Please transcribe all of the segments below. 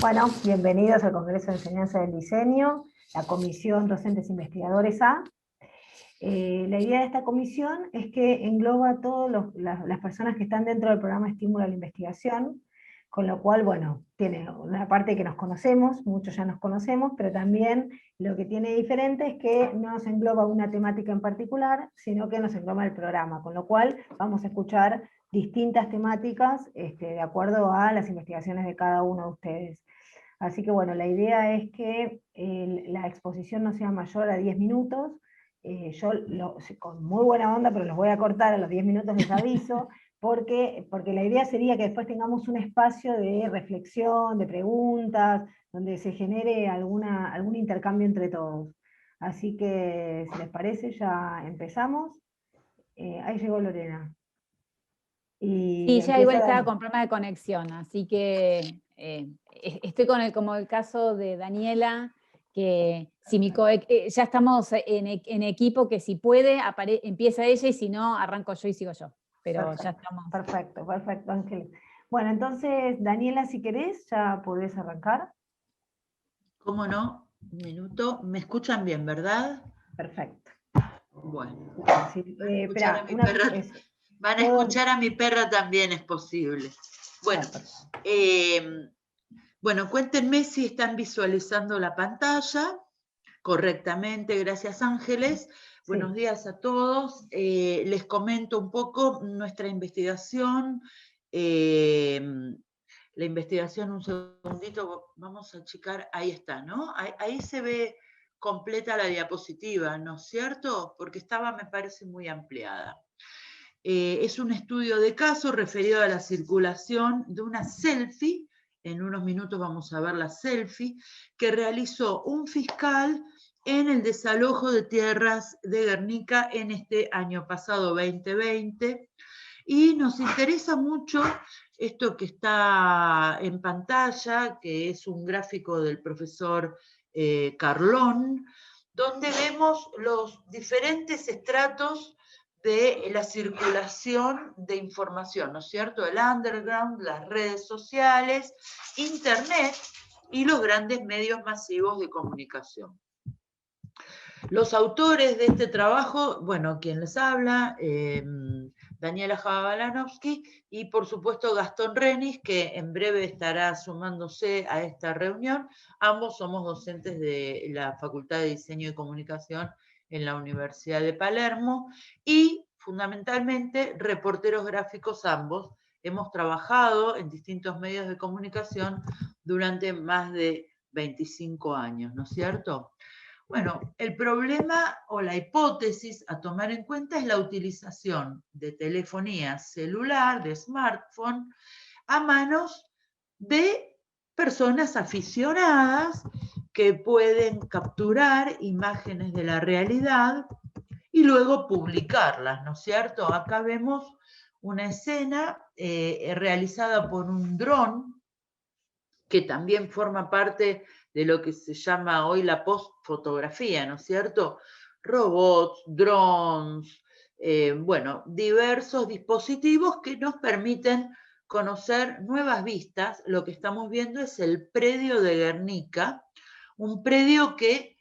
Bueno, bienvenidos al Congreso de Enseñanza del Diseño, la Comisión Docentes Investigadores A. La idea de esta comisión es que engloba a todas las personas que están dentro del programa Estímulo a la Investigación, con lo cual, bueno, tiene una parte que nos conocemos, muchos ya nos conocemos, pero también lo que tiene diferente es que no nos engloba una temática en particular, sino que nos engloba el programa, con lo cual vamos a escuchar distintas temáticas de acuerdo a las investigaciones de cada uno de ustedes. Así que bueno, la idea es que la exposición no sea mayor a 10 minutos. Con muy buena onda, pero los voy a cortar a los 10 minutos, les aviso, porque la idea sería que después tengamos un espacio de reflexión, de preguntas, donde se genere algún intercambio entre todos. Así que, si les parece, ya empezamos. Ahí llegó Lorena. Y Sí, ya igual empieza estaba Dani. con problema de conexión, así que estoy como el caso de Daniela, que si ya estamos en equipo, que si puede empieza ella y si no, arranco yo y sigo yo. Pero ya estamos. Perfecto, Ángel. Bueno, entonces, Daniela, si querés, ya podés arrancar. ¿Cómo no? Un minuto. ¿Me escuchan bien, verdad? Perfecto. Bueno. Sí, Van a escuchar espera, a mi perra. Van a escuchar a mi perra también, es posible. Bueno, bueno, cuéntenme si están visualizando la pantalla correctamente. Gracias, Ángeles. Sí. Buenos días a todos. Les comento un poco nuestra investigación. La investigación, un segundito, vamos a achicar, ahí está, ¿no? Ahí se ve completa la diapositiva, ¿no es cierto? Porque estaba, me parece, muy ampliada. Es un estudio de caso referido a la circulación de una selfie, en unos minutos vamos a ver la selfie, que realizó un fiscal en el desalojo de tierras de Guernica en este año pasado, 2020, y nos interesa mucho esto que está en pantalla, que es un gráfico del profesor Carlón, donde vemos los diferentes estratos de la circulación de información, ¿no es cierto? El underground, las redes sociales, internet y los grandes medios masivos de comunicación. Los autores de este trabajo, bueno, quien les habla, Daniela Jabalanovsky, y por supuesto Gastón Renis, que en breve estará sumándose a esta reunión. Ambos somos docentes de la Facultad de Diseño y Comunicación en la Universidad de Palermo y fundamentalmente reporteros gráficos ambos. Hemos trabajado en distintos medios de comunicación durante más de 25 años, ¿no es cierto? Bueno, el problema o la hipótesis a tomar en cuenta es la utilización de telefonía celular, de smartphone, a manos de personas aficionadas que pueden capturar imágenes de la realidad y luego publicarlas, ¿no es cierto? Acá vemos una escena realizada por un dron que también forma parte de lo que se llama hoy la postfotografía, ¿no es cierto? Robots, drones, bueno, diversos dispositivos que nos permiten conocer nuevas vistas. Lo que estamos viendo es el predio de Guernica, un predio que,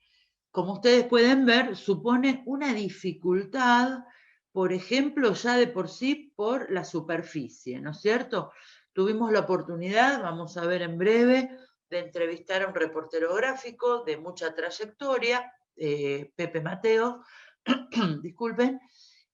como ustedes pueden ver, supone una dificultad, por ejemplo, ya de por sí por la superficie, ¿no es cierto? Tuvimos la oportunidad, vamos a ver en breve, de entrevistar a un reportero gráfico de mucha trayectoria, Pepe Mateo, disculpen,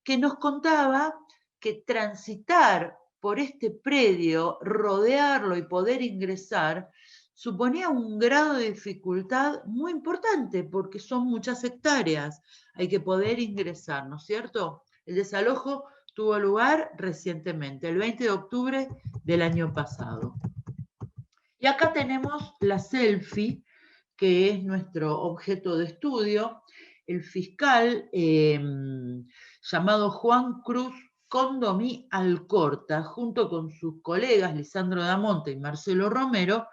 que nos contaba que transitar por este predio, rodearlo y poder ingresar, suponía un grado de dificultad muy importante porque son muchas hectáreas, hay que poder ingresar, ¿no es cierto? El desalojo tuvo lugar recientemente, el 20 de octubre del año pasado. Y acá tenemos la selfie, que es nuestro objeto de estudio. El fiscal llamado Juan Cruz Condomí Alcorta, junto con sus colegas Lisandro Damonte y Marcelo Romero,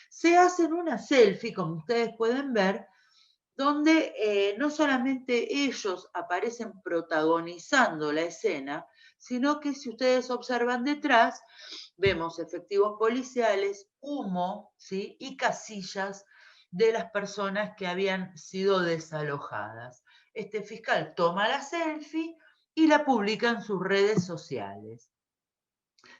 se hacen una selfie, como ustedes pueden ver, donde no solamente ellos aparecen protagonizando la escena, sino que si ustedes observan detrás, vemos efectivos policiales, humo, ¿sí? Y casillas de las personas que habían sido desalojadas. Este fiscal toma la selfie y la publica en sus redes sociales.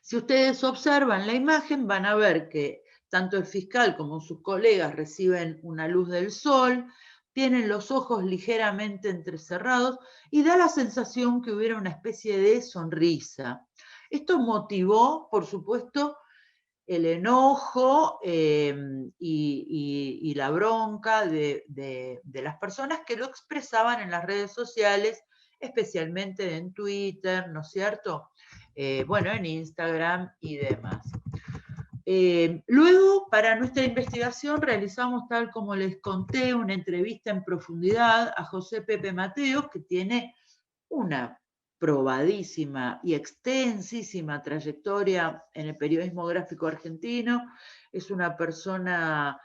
Si ustedes observan la imagen, van a ver que tanto el fiscal como sus colegas reciben una luz del sol, tienen los ojos ligeramente entrecerrados y da la sensación que hubiera una especie de sonrisa. Esto motivó, por supuesto, el enojo y la bronca de las personas que lo expresaban en las redes sociales, especialmente en Twitter, ¿no es cierto? Bueno, en Instagram y demás. Luego, para nuestra investigación, realizamos, tal como les conté, una entrevista en profundidad a José Pepe Mateos, que tiene una probadísima y extensísima trayectoria en el periodismo gráfico argentino. Es una persona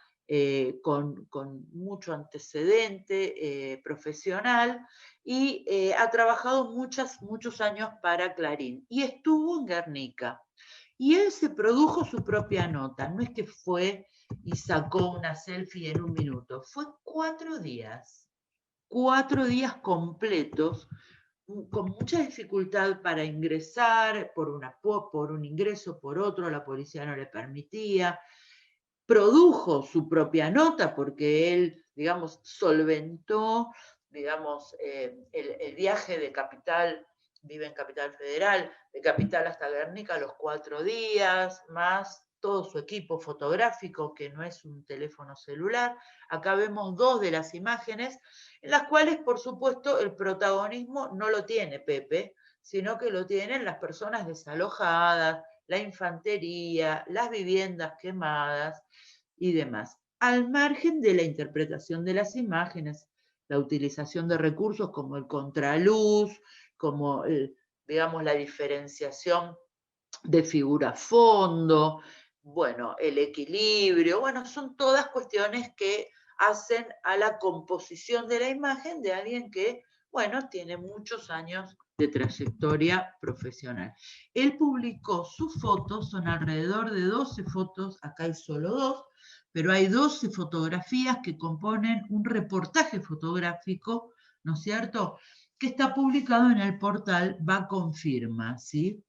con mucho antecedente profesional y ha trabajado muchos años para Clarín. Y estuvo en Guernica. Y él se produjo su propia nota, no es que fue y sacó una selfie en un minuto, fue 4 días completos, con mucha dificultad para ingresar, por un ingreso, por otro, la policía no le permitía. Produjo su propia nota porque él, digamos, solventó, digamos, el viaje de Capital, vive en Capital Federal, de Capital hasta Guernica los 4 días, más todo su equipo fotográfico, que no es un teléfono celular. Acá vemos 2 de las imágenes, en las cuales, por supuesto, el protagonismo no lo tiene Pepe, sino que lo tienen las personas desalojadas, la infantería, las viviendas quemadas y demás. Al margen de la interpretación de las imágenes, la utilización de recursos como el contraluz, como, digamos, la diferenciación de figura-fondo, bueno, el equilibrio, bueno, son todas cuestiones que hacen a la composición de la imagen de alguien que, bueno, tiene muchos años de trayectoria profesional. Él publicó sus fotos, son alrededor de 12 fotos, acá hay solo 2, pero hay 12 fotografías que componen un reportaje fotográfico, ¿no es cierto?, que está publicado en el portal Va-Confirma, ¿sí?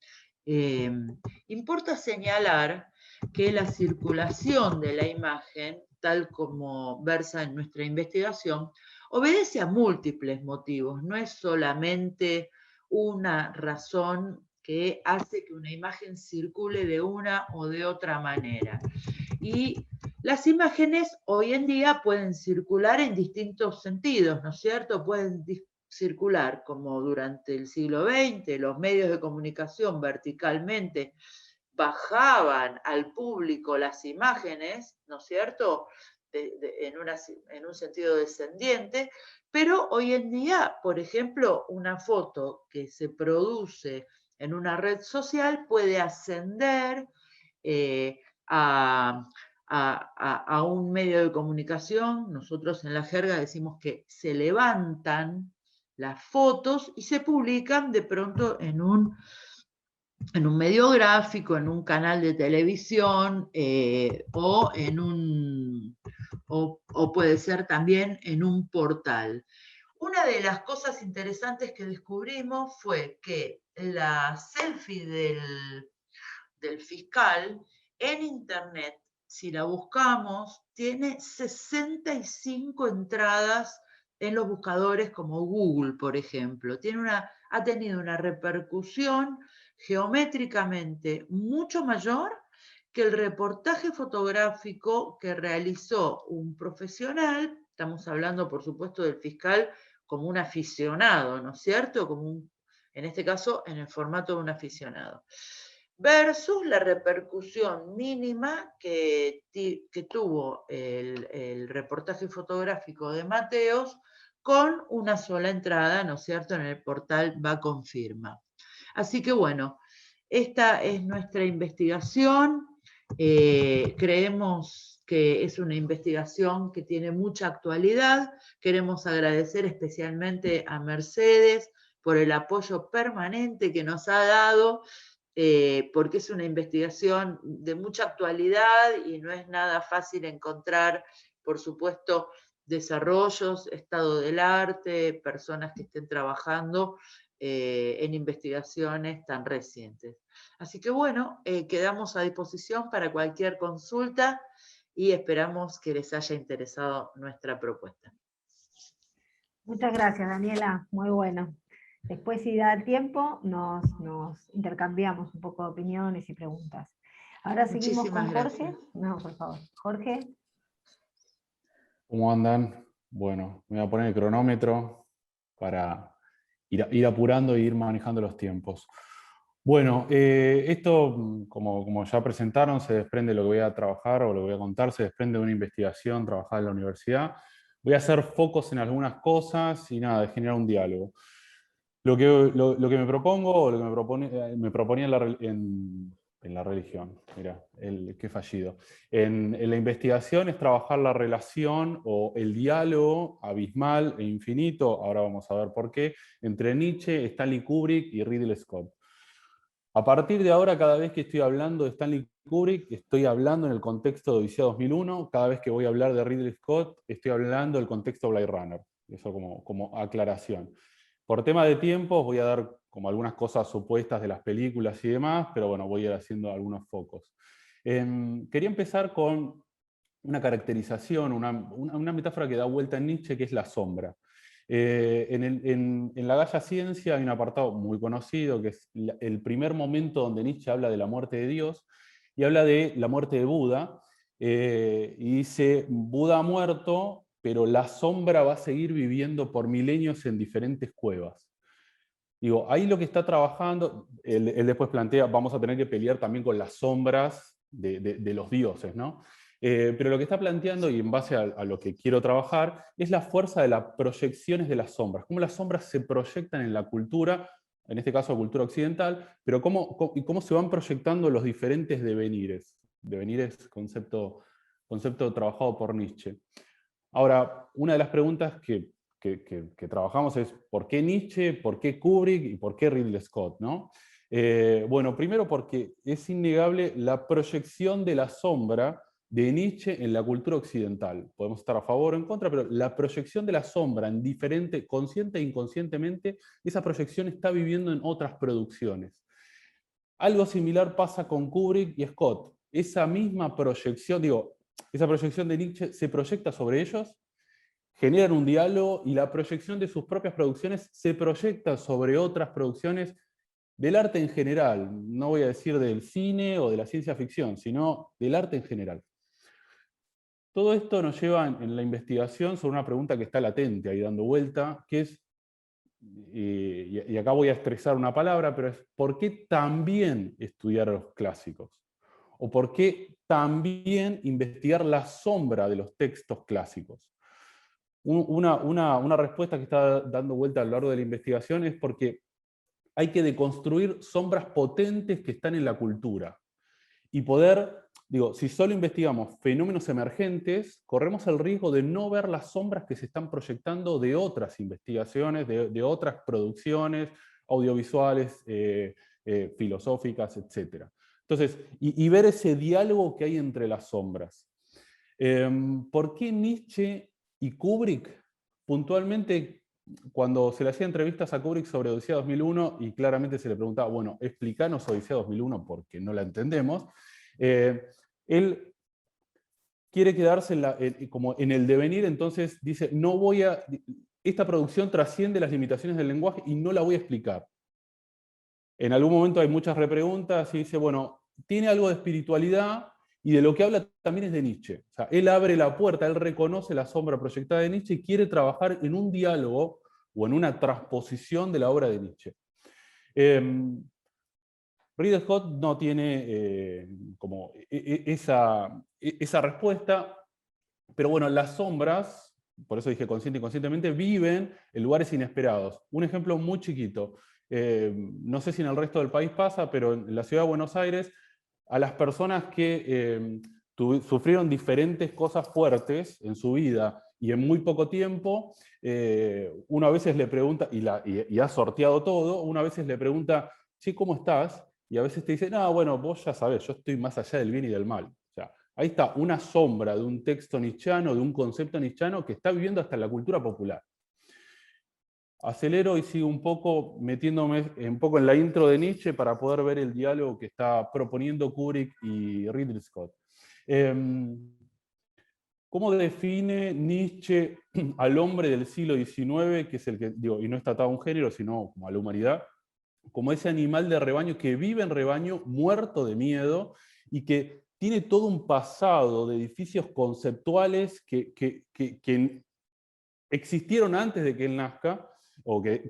Importa señalar que la circulación de la imagen, tal como versa en nuestra investigación, obedece a múltiples motivos, no es solamente una razón que hace que una imagen circule de una o de otra manera. Y las imágenes hoy en día pueden circular en distintos sentidos, ¿no es cierto? Pueden circular como durante el siglo XX, los medios de comunicación verticalmente bajaban al público las imágenes, ¿no es cierto?, en un sentido descendiente, pero hoy en día, por ejemplo, una foto que se produce en una red social puede ascender a un medio de comunicación. Nosotros en la jerga decimos que se levantan las fotos y se publican de pronto en un medio gráfico, en un canal de televisión o puede ser también en un portal. Una de las cosas interesantes que descubrimos fue que la selfie del fiscal en internet, si la buscamos, tiene 65 entradas en los buscadores como Google, por ejemplo. Ha tenido una repercusión geométricamente mucho mayor que el reportaje fotográfico que realizó un profesional. Estamos hablando, por supuesto, del fiscal como un aficionado, ¿no es cierto? En este caso, en el formato de un aficionado. Versus la repercusión mínima que tuvo el reportaje fotográfico de Mateos con una sola entrada, ¿no es cierto?, en el portal Va-Confirma. Así que bueno, esta es nuestra investigación. Creemos que es una investigación que tiene mucha actualidad. Queremos agradecer especialmente a Mercedes por el apoyo permanente que nos ha dado porque es una investigación de mucha actualidad y no es nada fácil encontrar, por supuesto, desarrollos, estado del arte, personas que estén trabajando en investigaciones tan recientes. Así que bueno, quedamos a disposición para cualquier consulta y esperamos que les haya interesado nuestra propuesta. Muchas gracias, Daniela, muy bueno. Después, si da tiempo, nos intercambiamos un poco de opiniones y preguntas. Ahora seguimos con Muchísimas Jorge. gracias. No, por favor. Jorge. ¿Cómo andan? Bueno, me voy a poner el cronómetro para ir apurando e ir manejando los tiempos. Bueno, esto, como ya presentaron, se desprende de lo que voy a trabajar o lo que voy a contar, se desprende de una investigación trabajada en la universidad. Voy a hacer focos en algunas cosas y nada, de generar un diálogo. Lo que me propongo, o lo que me proponía en la religión, mira, qué fallido. En la investigación es trabajar la relación o el diálogo abismal e infinito, ahora vamos a ver por qué, entre Nietzsche, Stanley Kubrick y Ridley Scott. A partir de ahora, cada vez que estoy hablando de Stanley Kubrick, estoy hablando en el contexto de Odisea 2001, cada vez que voy a hablar de Ridley Scott, estoy hablando del contexto Blade Runner, eso como aclaración. Por tema de tiempo voy a dar como algunas cosas supuestas de las películas y demás, pero bueno, voy a ir haciendo algunos focos. Quería empezar con una caracterización, una metáfora que da vuelta en Nietzsche, que es la sombra. En la Gaia Ciencia hay un apartado muy conocido, que es el primer momento donde Nietzsche habla de la muerte de Dios, y habla de la muerte de Buda, y dice, Buda ha muerto, pero la sombra va a seguir viviendo por milenios en diferentes cuevas. Digo, ahí lo que está trabajando, él después plantea, vamos a tener que pelear también con las sombras de los dioses, ¿no? Pero lo que está planteando, y en base a lo que quiero trabajar, es la fuerza de las proyecciones de las sombras, cómo las sombras se proyectan en la cultura, en este caso cultura occidental, pero cómo se van proyectando los diferentes devenires. Devenires, concepto trabajado por Nietzsche. Ahora, una de las preguntas que trabajamos es ¿por qué Nietzsche, por qué Kubrick y por qué Ridley Scott? ¿No? Bueno, primero porque es innegable la proyección de la sombra de Nietzsche en la cultura occidental. Podemos estar a favor o en contra, pero la proyección de la sombra en diferente, consciente e inconscientemente, esa proyección está viviendo en otras producciones. Algo similar pasa con Kubrick y Scott. Esa misma proyección, esa proyección de Nietzsche se proyecta sobre ellos, generan un diálogo y la proyección de sus propias producciones se proyecta sobre otras producciones del arte en general. No voy a decir del cine o de la ciencia ficción, sino del arte en general. Todo esto nos lleva en la investigación sobre una pregunta que está latente ahí dando vuelta, que es, y acá voy a estresar una palabra, pero es ¿por qué también estudiar a los clásicos? ¿O por qué también investigar la sombra de los textos clásicos? Una respuesta que está dando vuelta a lo largo de la investigación es porque hay que deconstruir sombras potentes que están en la cultura. Y poder, si solo investigamos fenómenos emergentes, corremos el riesgo de no ver las sombras que se están proyectando de otras investigaciones, de otras producciones audiovisuales, filosóficas, etc. Entonces, y ver ese diálogo que hay entre las sombras. ¿Por qué Nietzsche y Kubrick? Puntualmente, cuando se le hacía entrevistas a Kubrick sobre Odisea 2001, y claramente se le preguntaba, bueno, explícanos Odisea 2001 porque no la entendemos, él quiere quedarse como en el devenir, entonces dice, esta producción trasciende las limitaciones del lenguaje y no la voy a explicar. En algún momento hay muchas repreguntas y dice, bueno, tiene algo de espiritualidad, y de lo que habla también es de Nietzsche. O sea, él abre la puerta, él reconoce la sombra proyectada de Nietzsche y quiere trabajar en un diálogo o en una transposición de la obra de Nietzsche. Ridley Scott no tiene como esa respuesta, pero bueno, las sombras, por eso dije consciente y inconscientemente, viven en lugares inesperados. Un ejemplo muy chiquito. No sé si en el resto del país pasa, pero en la ciudad de Buenos Aires, a las personas que sufrieron diferentes cosas fuertes en su vida y en muy poco tiempo, uno a veces le pregunta, y ha sorteado todo, uno a veces le pregunta, sí, ¿cómo estás? y a veces te dice, no, bueno, vos ya sabés, yo estoy más allá del bien y del mal. O sea, ahí está una sombra de un texto nietzscheano, de un concepto nietzscheano que está viviendo hasta en la cultura popular. Acelero y sigo un poco metiéndome un poco en la intro de Nietzsche para poder ver el diálogo que está proponiendo Kubrick y Ridley Scott. ¿Cómo define Nietzsche al hombre del siglo XIX, que es el que, digo, y no está atado a un género, sino como a la humanidad, como ese animal de rebaño que vive en rebaño, muerto de miedo, y que tiene todo un pasado de edificios conceptuales que existieron antes de que él nazca, o que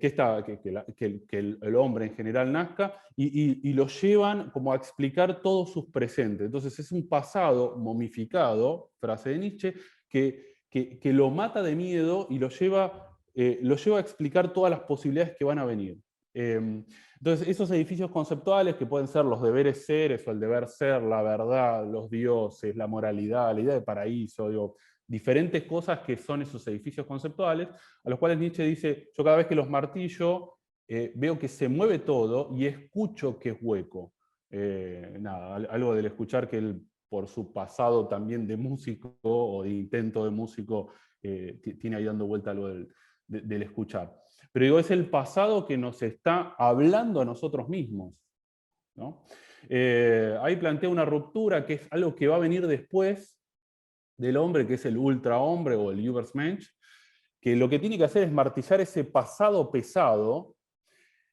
el hombre en general nazca, y lo llevan como a explicar todos sus presentes. Entonces es un pasado momificado, frase de Nietzsche, que lo mata de miedo y lo lleva a explicar todas las posibilidades que van a venir. Entonces esos edificios conceptuales, que pueden ser los deberes seres o el deber ser, la verdad, los dioses, la moralidad, la idea de paraíso, digo, diferentes cosas que son esos edificios conceptuales, a los cuales Nietzsche dice, yo cada vez que los martillo, veo que se mueve todo y escucho que es hueco. Nada, algo del escuchar que él, por su pasado también de músico o de intento de músico, tiene ahí dando vuelta algo del escuchar. Pero digo, es el pasado que nos está hablando a nosotros mismos, ¿no? Ahí plantea una ruptura que es algo que va a venir después del hombre, que es el ultrahombre o el Übermensch, que lo que tiene que hacer es martillar ese pasado pesado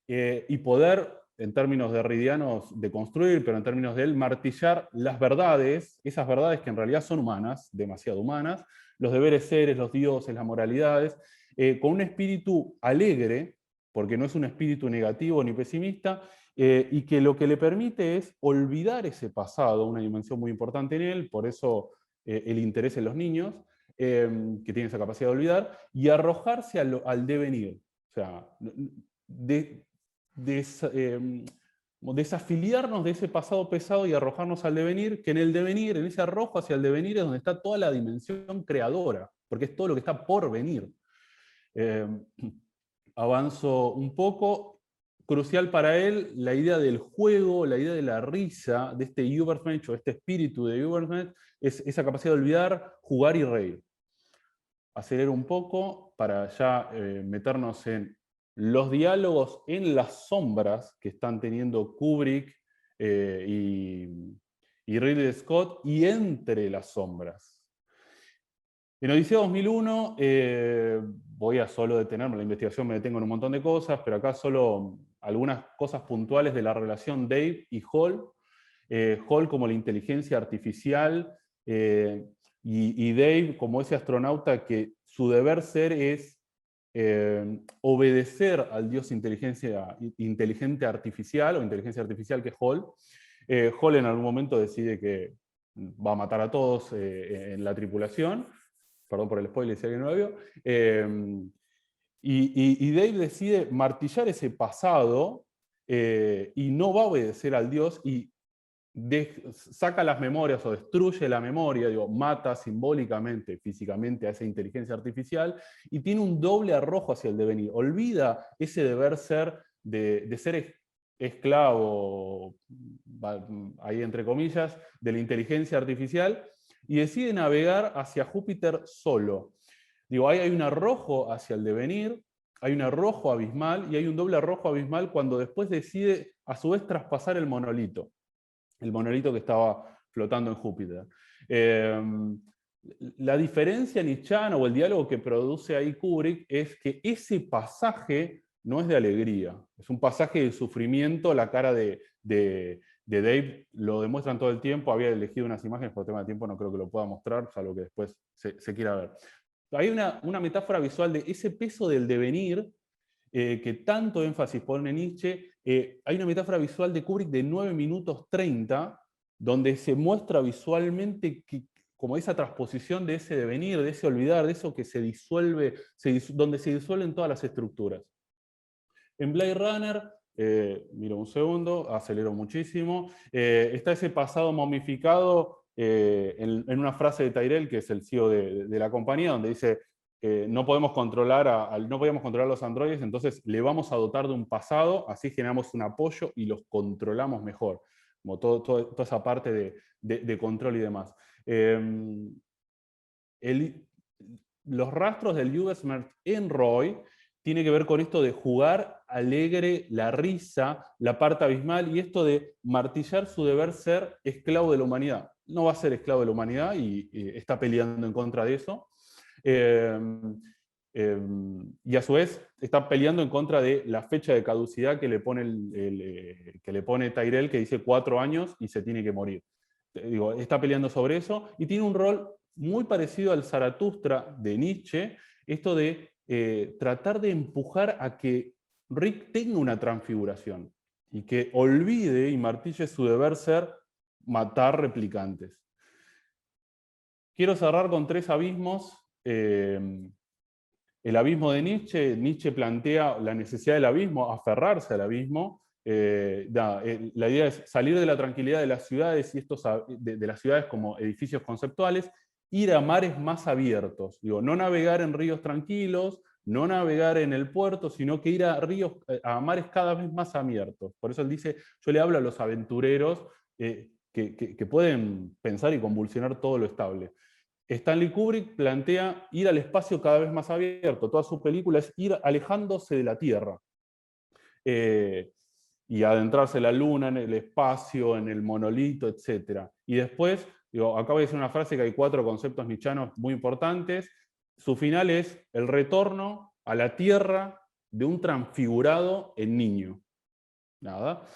y poder, en términos derridianos, deconstruir, pero en términos de él, martillar las verdades, esas verdades que en realidad son humanas, demasiado humanas, los deberes seres, los dioses, las moralidades, con un espíritu alegre, porque no es un espíritu negativo ni pesimista, y que lo que le permite es olvidar ese pasado, una dimensión muy importante en él, por eso el interés en los niños, que tienen esa capacidad de olvidar, y arrojarse al devenir. O sea, desafiliarnos de ese pasado pesado y arrojarnos al devenir, que en el devenir, en ese arrojo hacia el devenir, es donde está toda la dimensión creadora, porque es todo lo que está por venir. Avanzo un poco. Crucial para él la idea del juego, la idea de la risa, de este Übermensch o este espíritu de Übermensch, es esa capacidad de olvidar, jugar y reír. Acelero un poco para ya meternos en los diálogos en las sombras que están teniendo Kubrick y Ridley Scott, y entre las sombras. En Odisea 2001, voy a solo detenerme, la investigación me detengo en un montón de cosas, pero acá solo algunas cosas puntuales de la relación Dave y Hall. Hall como la inteligencia artificial, y Dave como ese astronauta que su deber ser es obedecer al dios inteligente artificial, o inteligencia artificial, que es Hall. Hall en algún momento decide que va a matar a todos en la tripulación. Perdón por el spoiler si alguien no lo vio. Y Dave decide martillar ese pasado y no va a obedecer al dios, y saca las memorias o destruye la memoria, digo, mata simbólicamente, físicamente a esa inteligencia artificial, y tiene un doble arrojo hacia el devenir. Olvida ese deber ser de ser esclavo, ahí entre comillas, de la inteligencia artificial, y decide navegar hacia Júpiter solo. Digo, ahí hay un arrojo hacia el devenir, hay un arrojo abismal, y hay un doble arrojo abismal cuando después decide a su vez traspasar el monolito que estaba flotando en Júpiter. La diferencia nietzscheana o el diálogo que produce ahí Kubrick es que ese pasaje no es de alegría, es un pasaje de sufrimiento. La cara de Dave lo demuestran todo el tiempo. Había elegido unas imágenes, por tema de tiempo no creo que lo pueda mostrar, salvo que después se quiera ver. Hay una metáfora visual de ese peso del devenir que tanto énfasis pone Nietzsche. Hay una metáfora visual de Kubrick de 9 minutos 30, donde se muestra visualmente como esa transposición de ese devenir, de ese olvidar, de eso que se disuelve, donde se disuelven todas las estructuras. En Blade Runner, miro un segundo, acelero muchísimo, está ese pasado momificado en una frase de Tyrell, que es el CEO de la compañía, donde dice: no podemos controlar no podíamos controlar los androides, entonces le vamos a dotar de un pasado, así generamos un apoyo y los controlamos mejor, como toda esa parte de control y demás. Los rastros del Ubersmerch en Roy tiene que ver con esto de jugar alegre, la risa, la parte abismal, y esto de martillar su deber ser esclavo de la humanidad. No va a ser esclavo de la humanidad y está peleando en contra de eso. Y a su vez está peleando en contra de la fecha de caducidad que le pone Tyrell, que dice 4 años y se tiene que morir. Digo, está peleando sobre eso y tiene un rol muy parecido al Zaratustra de Nietzsche, esto de tratar de empujar a que Rick tenga una transfiguración y que olvide y martille su deber ser matar replicantes. Quiero cerrar con 3 abismos. El abismo de Nietzsche. Nietzsche plantea la necesidad del abismo, aferrarse al abismo. La idea es salir de la tranquilidad de las ciudades, y de las ciudades como edificios conceptuales, ir a mares más abiertos. Digo, no navegar en ríos tranquilos, no navegar en el puerto, sino que ir a mares cada vez más abiertos. Por eso él dice, yo le hablo a los aventureros que pueden pensar y convulsionar todo lo estable. Stanley Kubrick plantea ir al espacio cada vez más abierto. Toda su película es ir alejándose de la Tierra. Y adentrarse en la Luna, en el espacio, en el monolito, etc. Y después, acabo de decir una frase que hay 4 conceptos nietzscheanos muy importantes. Su final es el retorno a la Tierra de un transfigurado en niño. Nada.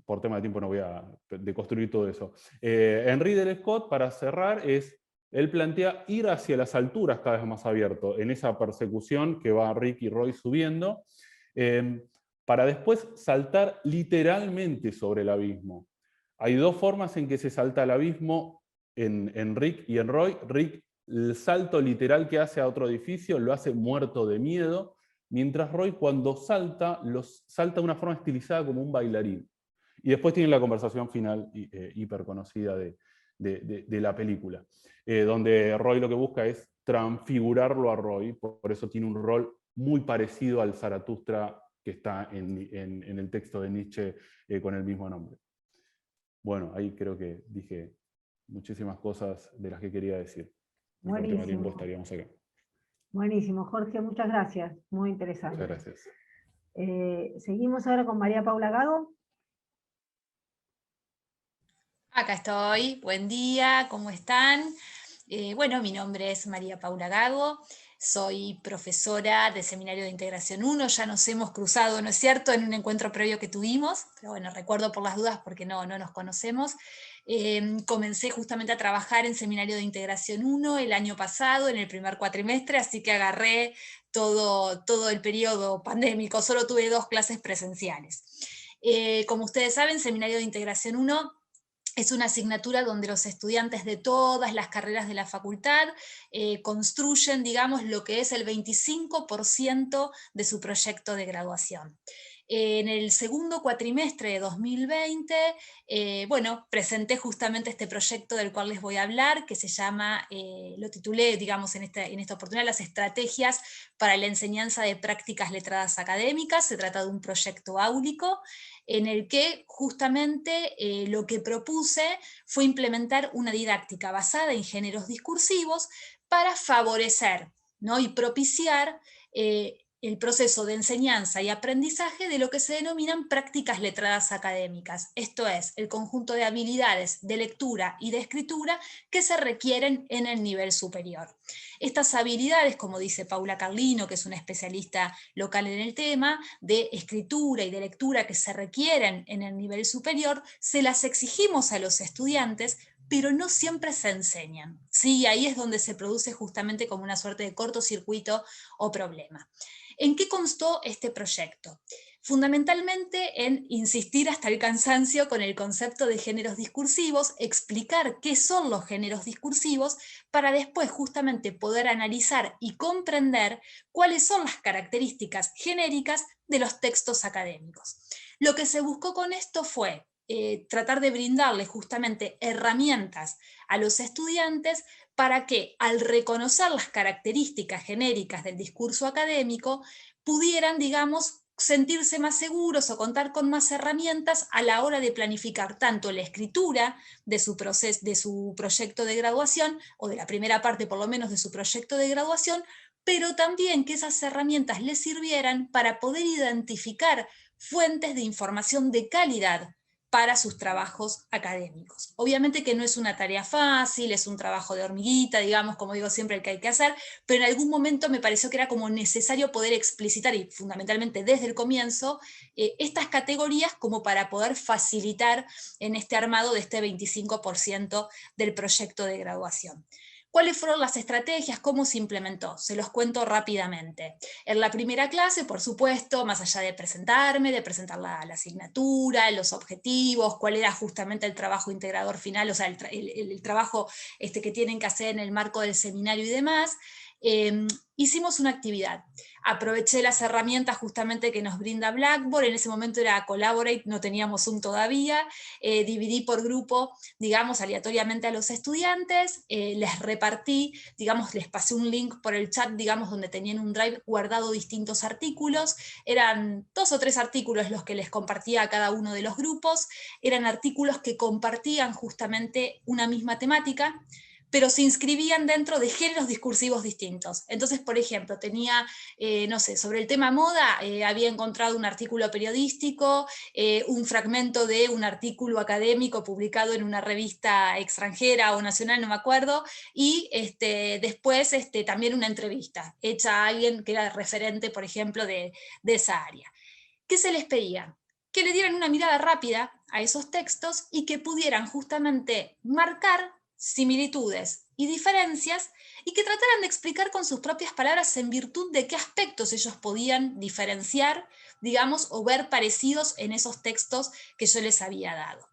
Por tema de tiempo no voy a deconstruir todo eso. En Ridley Scott, para cerrar, él plantea ir hacia las alturas cada vez más abierto, en esa persecución que va Rick y Roy subiendo, para después saltar literalmente sobre el abismo. Hay 2 formas en que se salta al abismo en Rick y en Roy. Rick, el salto literal que hace a otro edificio, lo hace muerto de miedo, mientras Roy, cuando salta de una forma estilizada como un bailarín. Y después tienen la conversación final hiper conocida de la película, donde Roy lo que busca es transfigurarlo a Roy, por eso tiene un rol muy parecido al Zaratustra que está en el texto de Nietzsche con el mismo nombre. Bueno, ahí creo que dije muchísimas cosas de las que quería decir. Por tema de tiempo estaríamos acá. Buenísimo, Jorge, muchas gracias. Muy interesante. Muchas gracias. Seguimos ahora con María Paula Gago. Acá estoy, buen día, ¿cómo están? Bueno, mi nombre es María Paula Gago, soy profesora del Seminario de Integración 1, ya nos hemos cruzado, ¿no es cierto?, en un encuentro previo que tuvimos, pero bueno, recuerdo por las dudas porque no nos conocemos. Comencé justamente a trabajar en Seminario de Integración 1 el año pasado, en el primer cuatrimestre, así que agarré todo el periodo pandémico, solo tuve 2 clases presenciales. Como ustedes saben, Seminario de Integración 1 es una asignatura donde los estudiantes de todas las carreras de la facultad construyen, digamos, lo que es el 25% de su proyecto de graduación. En el segundo cuatrimestre de 2020, bueno, presenté justamente este proyecto del cual les voy a hablar, que se llama, lo titulé, digamos, en esta oportunidad, las estrategias para la enseñanza de prácticas letradas académicas. Se trata de un proyecto áulico, en el que justamente lo que propuse fue implementar una didáctica basada en géneros discursivos para favorecer, ¿no?, y propiciar el proceso de enseñanza y aprendizaje de lo que se denominan prácticas letradas académicas, esto es, el conjunto de habilidades de lectura y de escritura que se requieren en el nivel superior. Estas habilidades, como dice Paula Carlino, que es una especialista local en el tema, de escritura y de lectura que se requieren en el nivel superior, se las exigimos a los estudiantes, pero no siempre se enseñan. Sí, ahí es donde se produce justamente como una suerte de cortocircuito o problema. ¿En qué constó este proyecto? Fundamentalmente en insistir hasta el cansancio con el concepto de géneros discursivos, explicar qué son los géneros discursivos, para después justamente poder analizar y comprender cuáles son las características genéricas de los textos académicos. Lo que se buscó con esto fue tratar de brindarles justamente herramientas a los estudiantes para que al reconocer las características genéricas del discurso académico, pudieran, digamos, sentirse más seguros o contar con más herramientas a la hora de planificar tanto la escritura de su proyecto de graduación, o de la primera parte por lo menos de su proyecto de graduación, pero también que esas herramientas les sirvieran para poder identificar fuentes de información de calidad para sus trabajos académicos. Obviamente que no es una tarea fácil, es un trabajo de hormiguita, digamos, como digo siempre, el que hay que hacer, pero en algún momento me pareció que era como necesario poder explicitar, y fundamentalmente desde el comienzo, estas categorías como para poder facilitar en este armado de este 25% del proyecto de graduación. ¿Cuáles fueron las estrategias? ¿Cómo se implementó? Se los cuento rápidamente. En la primera clase, por supuesto, más allá de presentarme, de presentar la asignatura, los objetivos, cuál era justamente el trabajo integrador final, o sea, el trabajo que tienen que hacer en el marco del seminario y demás, hicimos una actividad. Aproveché las herramientas justamente que nos brinda Blackboard, en ese momento era Collaborate, no teníamos Zoom todavía, dividí por grupo, digamos, aleatoriamente a los estudiantes, les repartí, digamos, les pasé un link por el chat, digamos, donde tenían un drive guardado distintos artículos, eran 2 o 3 artículos los que les compartía a cada uno de los grupos, eran artículos que compartían justamente una misma temática, pero se inscribían dentro de géneros discursivos distintos. Entonces, por ejemplo, tenía, no sé, sobre el tema moda, había encontrado un artículo periodístico, un fragmento de un artículo académico publicado en una revista extranjera o nacional, no me acuerdo, y después también una entrevista hecha a alguien que era referente, por ejemplo, de esa área. ¿Qué se les pedía? Que le dieran una mirada rápida a esos textos y que pudieran justamente marcar similitudes y diferencias, y que trataran de explicar con sus propias palabras en virtud de qué aspectos ellos podían diferenciar, digamos, o ver parecidos en esos textos que yo les había dado.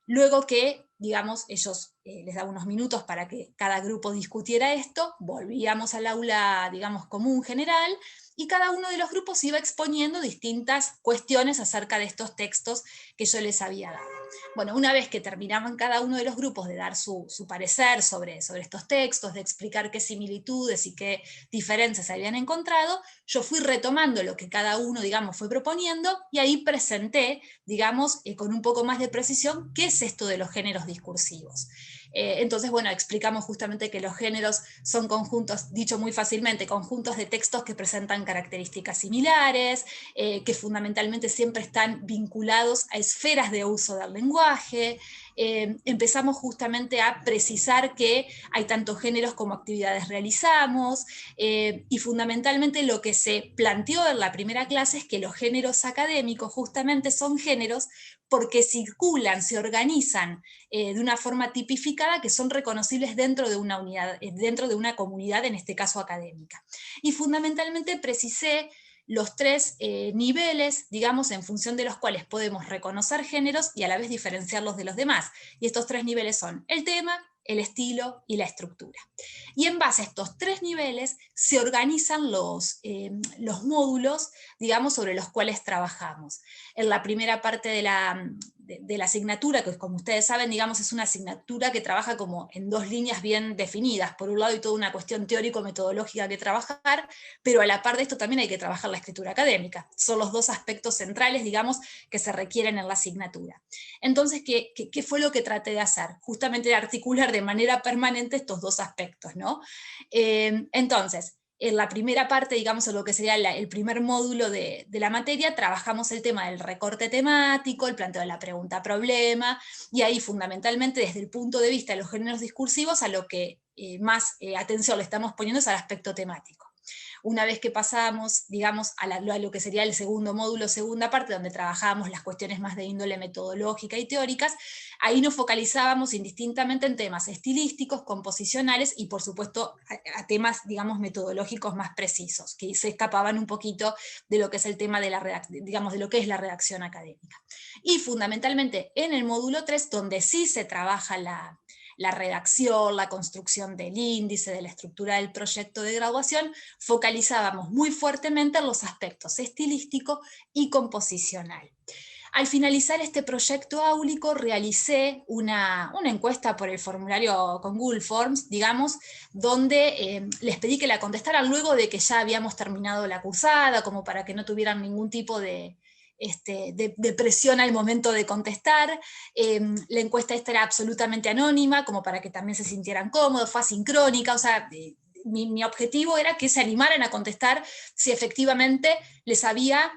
Luego que, digamos, ellos les daba unos minutos para que cada grupo discutiera esto, volvíamos al aula, digamos, común general, y cada uno de los grupos iba exponiendo distintas cuestiones acerca de estos textos que yo les había dado. Bueno, una vez que terminaban cada uno de los grupos de dar su parecer sobre estos textos, de explicar qué similitudes y qué diferencias se habían encontrado, yo fui retomando lo que cada uno, digamos, fue proponiendo, y ahí presenté, digamos, con un poco más de precisión, qué es esto de los géneros discursivos. Entonces, bueno, explicamos justamente que los géneros son conjuntos, dicho muy fácilmente, conjuntos de textos que presentan características similares, que fundamentalmente siempre están vinculados a esferas de uso del lenguaje. Empezamos justamente a precisar que hay tantos géneros como actividades realizamos, y fundamentalmente lo que se planteó en la primera clase es que los géneros académicos justamente son géneros porque circulan, se organizan de una forma tipificada, que son reconocibles dentro de una unidad, dentro de una comunidad, en este caso académica. Y fundamentalmente precisé los 3 niveles, digamos, en función de los cuales podemos reconocer géneros y a la vez diferenciarlos de los demás. Y estos 3 niveles son el tema, el estilo y la estructura. Y en base a estos 3 niveles se organizan los módulos, digamos, sobre los cuales trabajamos. En la primera parte de la asignatura, que como ustedes saben, digamos, es una asignatura que trabaja como en 2 líneas bien definidas. Por un lado hay toda una cuestión teórico-metodológica que trabajar, pero a la par de esto también hay que trabajar la escritura académica. Son los 2 aspectos centrales, digamos, que se requieren en la asignatura. Entonces, ¿qué fue lo que traté de hacer? Justamente de articular de manera permanente estos 2 aspectos, ¿no? Entonces, en la primera parte, digamos, en lo que sería el primer módulo de la materia, trabajamos el tema del recorte temático, el planteo de la pregunta-problema, y ahí fundamentalmente desde el punto de vista de los géneros discursivos, a lo que más atención le estamos poniendo es al aspecto temático. Una vez que pasamos, digamos, a lo que sería el segundo módulo, segunda parte, donde trabajábamos las cuestiones más de índole metodológica y teóricas, ahí nos focalizábamos indistintamente en temas estilísticos, composicionales y, por supuesto, a temas, digamos, metodológicos más precisos, que se escapaban un poquito de lo que es el tema de digamos, de lo que es la redacción académica. Y fundamentalmente en el módulo 3, donde sí se trabaja la redacción, la construcción del índice, de la estructura del proyecto de graduación, focalizábamos muy fuertemente en los aspectos estilístico y composicional. al finalizar este proyecto áulico realicé una encuesta por el formulario con Google Forms, digamos, donde les pedí que la contestaran luego de que ya habíamos terminado la cursada, como para que no tuvieran ningún tipo de presión al momento de contestar. La encuesta esta era absolutamente anónima, como para que también se sintieran cómodos, fue asincrónica, o sea, mi objetivo era que se animaran a contestar si efectivamente les había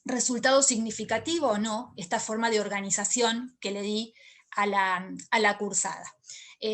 resultado significativo o no esta forma de organización que le di a la cursada.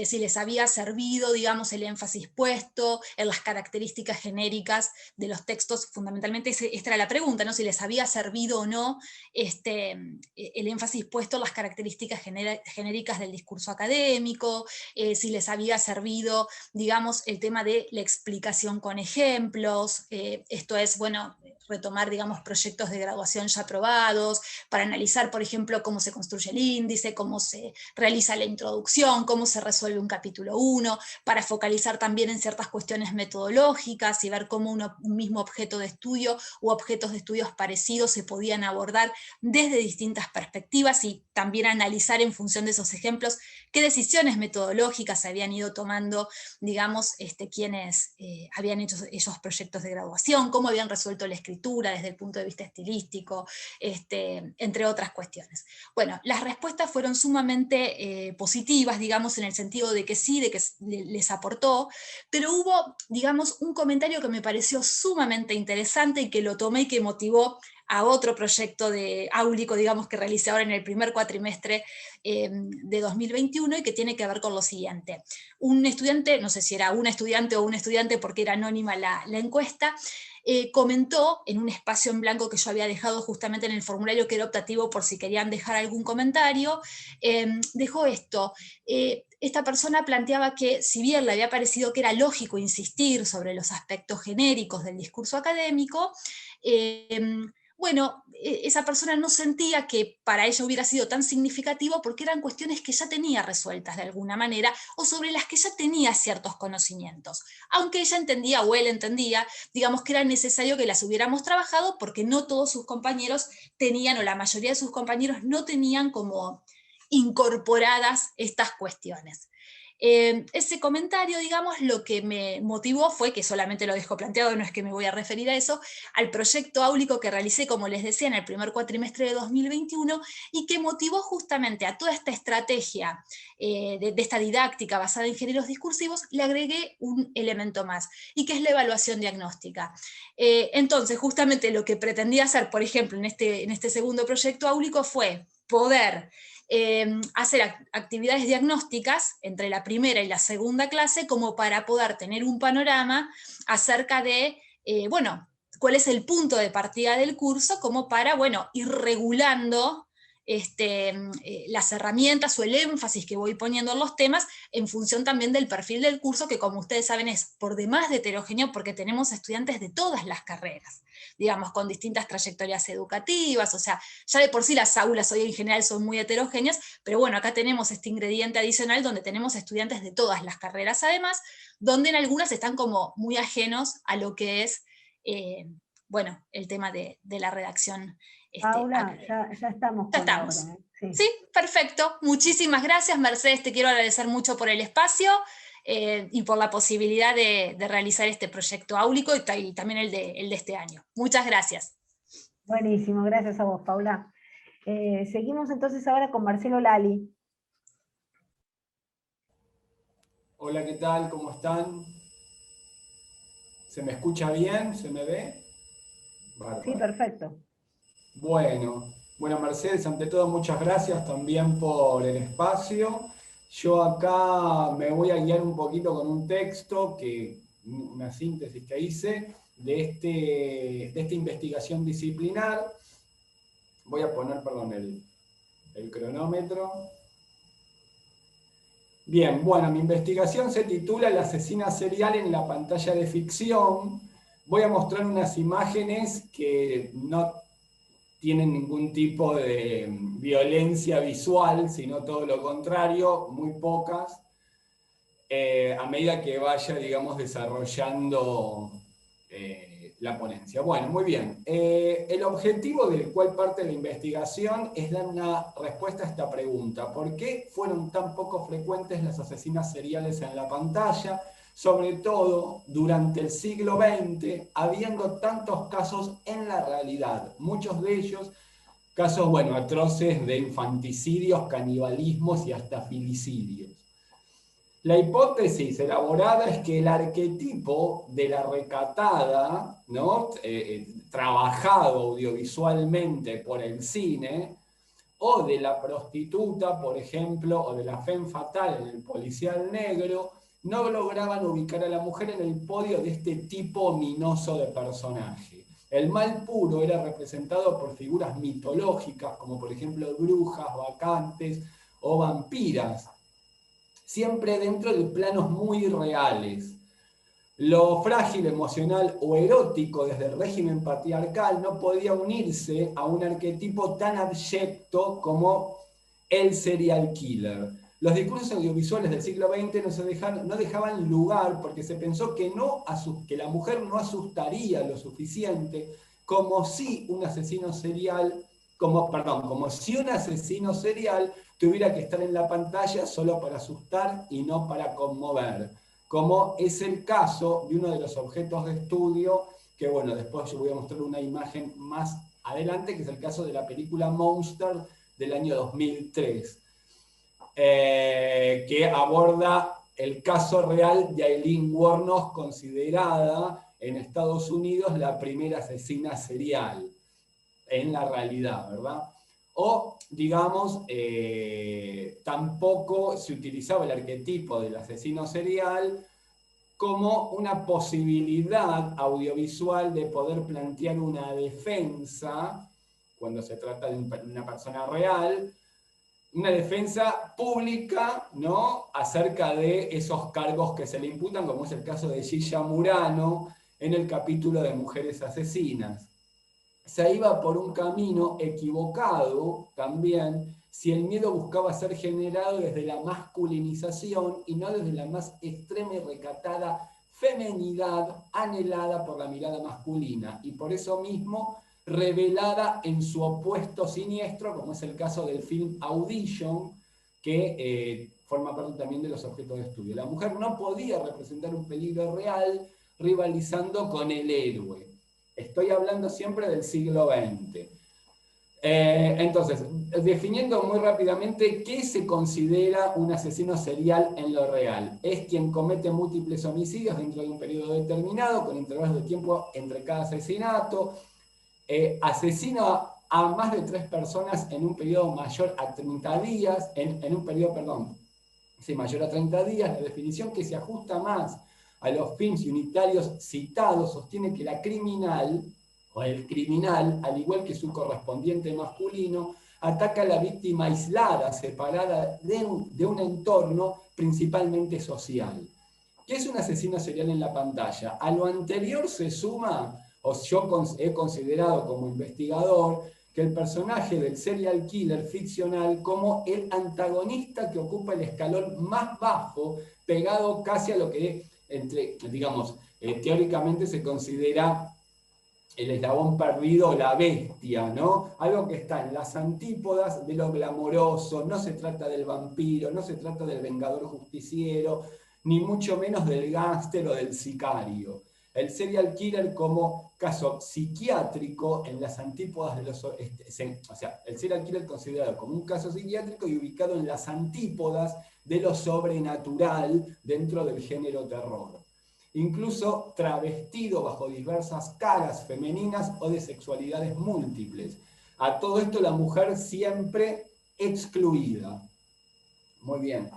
Si les había servido, digamos, el énfasis puesto en las características genéricas de los textos, fundamentalmente esta era la pregunta, ¿no? Si les había servido o no el énfasis puesto en las características genéricas del discurso académico, si les había servido, digamos, el tema de la explicación con ejemplos, esto es, bueno, retomar, digamos, proyectos de graduación ya aprobados, para analizar, por ejemplo, cómo se construye el índice, cómo se realiza la introducción, cómo se resuelve un capítulo 1, para focalizar también en ciertas cuestiones metodológicas y ver cómo un mismo objeto de estudio u objetos de estudios parecidos se podían abordar desde distintas perspectivas y también analizar en función de esos ejemplos qué decisiones metodológicas se habían ido tomando, digamos, quienes habían hecho esos proyectos de graduación, cómo habían resuelto la escritura desde el punto de vista estilístico, entre otras cuestiones. Bueno, las respuestas fueron sumamente positivas, digamos, en el sentido de que sí, de que les aportó, pero hubo, digamos, un comentario que me pareció sumamente interesante y que lo tomé y que motivó a otro proyecto de áulico, digamos, que realicé ahora en el primer cuatrimestre de 2021 y que tiene que ver con lo siguiente. Un estudiante, no sé si era una estudiante o un estudiante porque era anónima la encuesta, comentó en un espacio en blanco que yo había dejado justamente en el formulario que era optativo por si querían dejar algún comentario, dejó esto. Esta persona planteaba que si bien le había parecido que era lógico insistir sobre los aspectos genéricos del discurso académico, bueno, esa persona no sentía que para ella hubiera sido tan significativo porque eran cuestiones que ya tenía resueltas de alguna manera o sobre las que ya tenía ciertos conocimientos. Aunque ella entendía o él entendía, digamos, que era necesario que las hubiéramos trabajado porque no todos sus compañeros tenían, o la mayoría de sus compañeros no tenían como incorporadas estas cuestiones. Ese comentario, digamos, lo que me motivó fue, que solamente lo dejo planteado, no es que me voy a referir a eso, al proyecto áulico que realicé, como les decía, en el primer cuatrimestre de 2021, y que motivó justamente a toda esta estrategia de esta didáctica basada en géneros discursivos, le agregué un elemento más, y que es la evaluación diagnóstica. Entonces, justamente lo que pretendía hacer, por ejemplo, en este segundo proyecto áulico fue poder hacer actividades diagnósticas entre la primera y la segunda clase como para poder tener un panorama acerca de, bueno, cuál es el punto de partida del curso como para, bueno, ir regulando las herramientas o el énfasis que voy poniendo en los temas en función también del perfil del curso, que como ustedes saben es por demás de heterogéneo porque tenemos estudiantes de todas las carreras, digamos, con distintas trayectorias educativas, o sea, ya de por sí las aulas hoy en general son muy heterogéneas, pero bueno, acá tenemos este ingrediente adicional donde tenemos estudiantes de todas las carreras además, donde en algunas están como muy ajenos a lo que es, bueno, el tema de la redacción. Paula, ya estamos Ya con la estamos. hora, ¿eh? Sí, perfecto. Muchísimas gracias, Mercedes. Te quiero agradecer mucho por el espacio y por la posibilidad de realizar este proyecto áulico y también el de este año. Muchas gracias. Buenísimo, gracias a vos, Paula. Seguimos entonces ahora con Marcelo Lali. Hola, ¿qué tal? ¿Cómo están? ¿Se me escucha bien? ¿Se me ve? Bárbaro. Sí, perfecto. Bueno, Mercedes, ante todo muchas gracias también por el espacio. Yo acá me voy a guiar un poquito con un texto, una síntesis que hice de esta investigación disciplinar. Voy a poner, perdón, el cronómetro. Bien, bueno, mi investigación se titula La asesina serial en la pantalla de ficción. Voy a mostrar unas imágenes que no tienen ningún tipo de violencia visual, sino todo lo contrario, muy pocas, a medida que vaya, digamos, desarrollando la ponencia. Bueno, muy bien. El objetivo del cual parte la investigación es dar una respuesta a esta pregunta. ¿Por qué fueron tan poco frecuentes las asesinas seriales en la pantalla? Sobre todo durante el siglo XX, habiendo tantos casos en la realidad. Muchos de ellos casos, bueno, atroces de infanticidios, canibalismos y hasta filicidios. La hipótesis elaborada es que el arquetipo de la recatada, ¿no? Trabajado audiovisualmente por el cine, o de la prostituta, por ejemplo, o de la femme fatale en el policial negro, no lograban ubicar a la mujer en el podio de este tipo ominoso de personaje. El mal puro era representado por figuras mitológicas, como por ejemplo brujas, bacantes o vampiras, siempre dentro de planos muy reales. Lo frágil, emocional o erótico desde el régimen patriarcal no podía unirse a un arquetipo tan abyecto como el serial killer. Los discursos audiovisuales del siglo XX no dejaban lugar porque se pensó que la mujer no asustaría lo suficiente como si un asesino serial tuviera que estar en la pantalla solo para asustar y no para conmover, como es el caso de uno de los objetos de estudio, que bueno, después yo voy a mostrar una imagen más adelante, que es el caso de la película Monster del año 2003, que aborda el caso real de Aileen Wuornos, considerada en Estados Unidos la primera asesina serial en la realidad, ¿verdad? O, digamos, tampoco se utilizaba el arquetipo del asesino serial como una posibilidad audiovisual de poder plantear una defensa, cuando se trata de una persona real, una defensa pública, ¿no?, acerca de esos cargos que se le imputan, como es el caso de Gilla Murano en el capítulo de Mujeres Asesinas. Se iba por un camino equivocado también si el miedo buscaba ser generado desde la masculinización y no desde la más extrema y recatada femenidad anhelada por la mirada masculina, y por eso mismo revelada en su opuesto siniestro, como es el caso del film Audition, que forma parte también de los objetos de estudio. La mujer no podía representar un peligro real rivalizando con el héroe. Estoy hablando siempre del siglo XX. Entonces, definiendo muy rápidamente, ¿qué se considera un asesino serial en lo real? Es quien comete múltiples homicidios dentro de un periodo determinado, con intervalos de tiempo entre cada asesinato, asesina a más de 3 personas en un periodo mayor a 30 días, mayor a 30 días. La definición que se ajusta más a los fins unitarios citados sostiene que la criminal, o el criminal, al igual que su correspondiente masculino, ataca a la víctima aislada, separada de un entorno principalmente social. ¿Qué es un asesino serial en la pantalla? A lo anterior se suma, o yo he considerado como investigador, que el personaje del serial killer ficcional como el antagonista que ocupa el escalón más bajo, pegado casi a lo que, teóricamente se considera el eslabón perdido, la bestia, ¿no? Algo que está en las antípodas de lo glamoroso. No se trata del vampiro, no se trata del vengador justiciero, ni mucho menos del gángster o del sicario. El serial killer como caso psiquiátrico en las antípodas de los... el serial killer considerado como un caso psiquiátrico y ubicado en las antípodas de lo sobrenatural dentro del género terror. Incluso travestido bajo diversas caras femeninas o de sexualidades múltiples. A todo esto la mujer siempre excluida. Muy bien.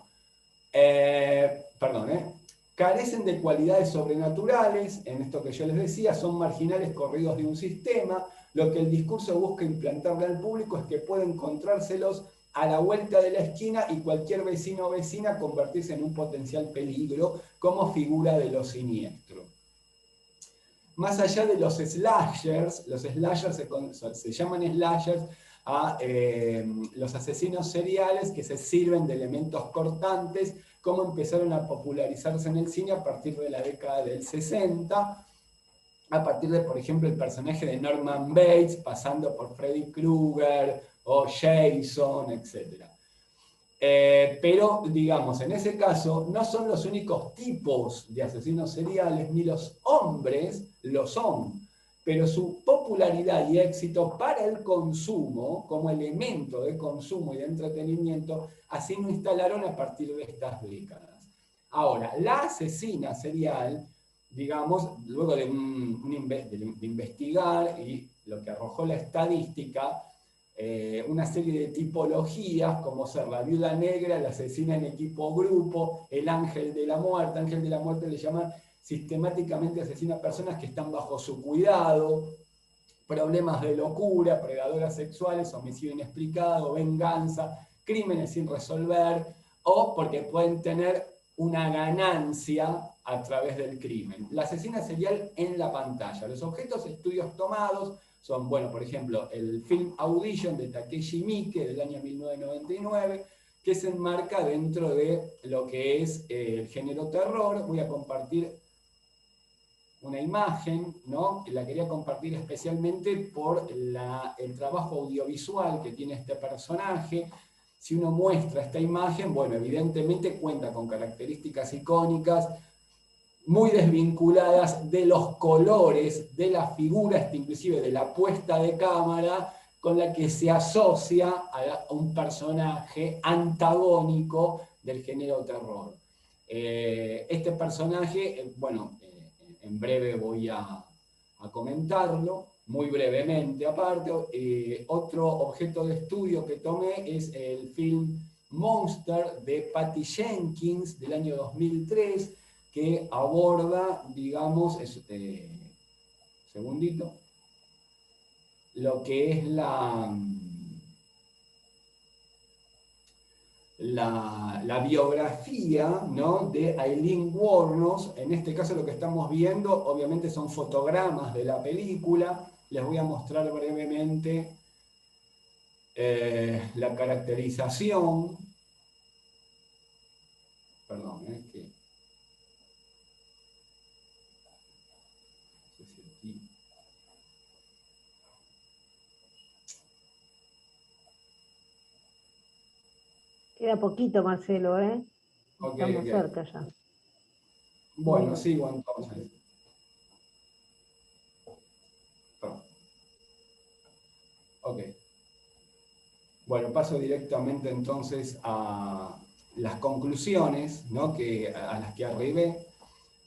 Carecen de cualidades sobrenaturales, en esto que yo les decía, son marginales corridos de un sistema. Lo que el discurso busca implantarle al público es que puede encontrárselos a la vuelta de la esquina y cualquier vecino o vecina convertirse en un potencial peligro como figura de lo siniestro. Más allá de los slashers se llaman slashers a los asesinos seriales que se sirven de elementos cortantes, como empezaron a popularizarse en el cine a partir de la década del 60, a partir de, por ejemplo, el personaje de Norman Bates, pasando por Freddy Krueger o Jason, etc. Pero, digamos, en ese caso, no son los únicos tipos de asesinos seriales, ni los hombres lo son, pero su popularidad y éxito para el consumo, como elemento de consumo y de entretenimiento, así lo instalaron a partir de estas décadas. Ahora, la asesina serial, digamos, luego de investigar y lo que arrojó la estadística, una serie de tipologías, como ser la viuda negra, la asesina en equipo grupo, el ángel de la muerte. Ángel de la muerte le llaman sistemáticamente asesina a personas que están bajo su cuidado, problemas de locura, predadoras sexuales, homicidio inexplicado, venganza, crímenes sin resolver, o porque pueden tener una ganancia a través del crimen. La asesina serial en la pantalla. Los objetos de estudios tomados son, bueno, por ejemplo, el film Audition de Takeshi Miike del año 1999, que se enmarca dentro de lo que es el género terror. Voy a compartir una imagen, ¿no? La quería compartir especialmente por el trabajo audiovisual que tiene este personaje. Si uno muestra esta imagen, bueno, evidentemente cuenta con características icónicas, muy desvinculadas de los colores, de la figura, inclusive de la puesta de cámara, con la que se asocia a un personaje antagónico del género terror. Este personaje, bueno, en breve voy a comentarlo, muy brevemente aparte. Otro objeto de estudio que tomé es el film Monster de Patty Jenkins del año 2003, que aborda, digamos, segundito, lo que es la biografía, ¿no?, de Aileen Wuornos. En este caso lo que estamos viendo, obviamente, son fotogramas de la película. Les voy a mostrar brevemente la caracterización. Perdón, que... Queda poquito, Marcelo, ¿eh? Okay, estamos cerca ya. Bueno, sigo entonces. Ok. Bueno, paso directamente entonces a las conclusiones, ¿no?, a las que arribé.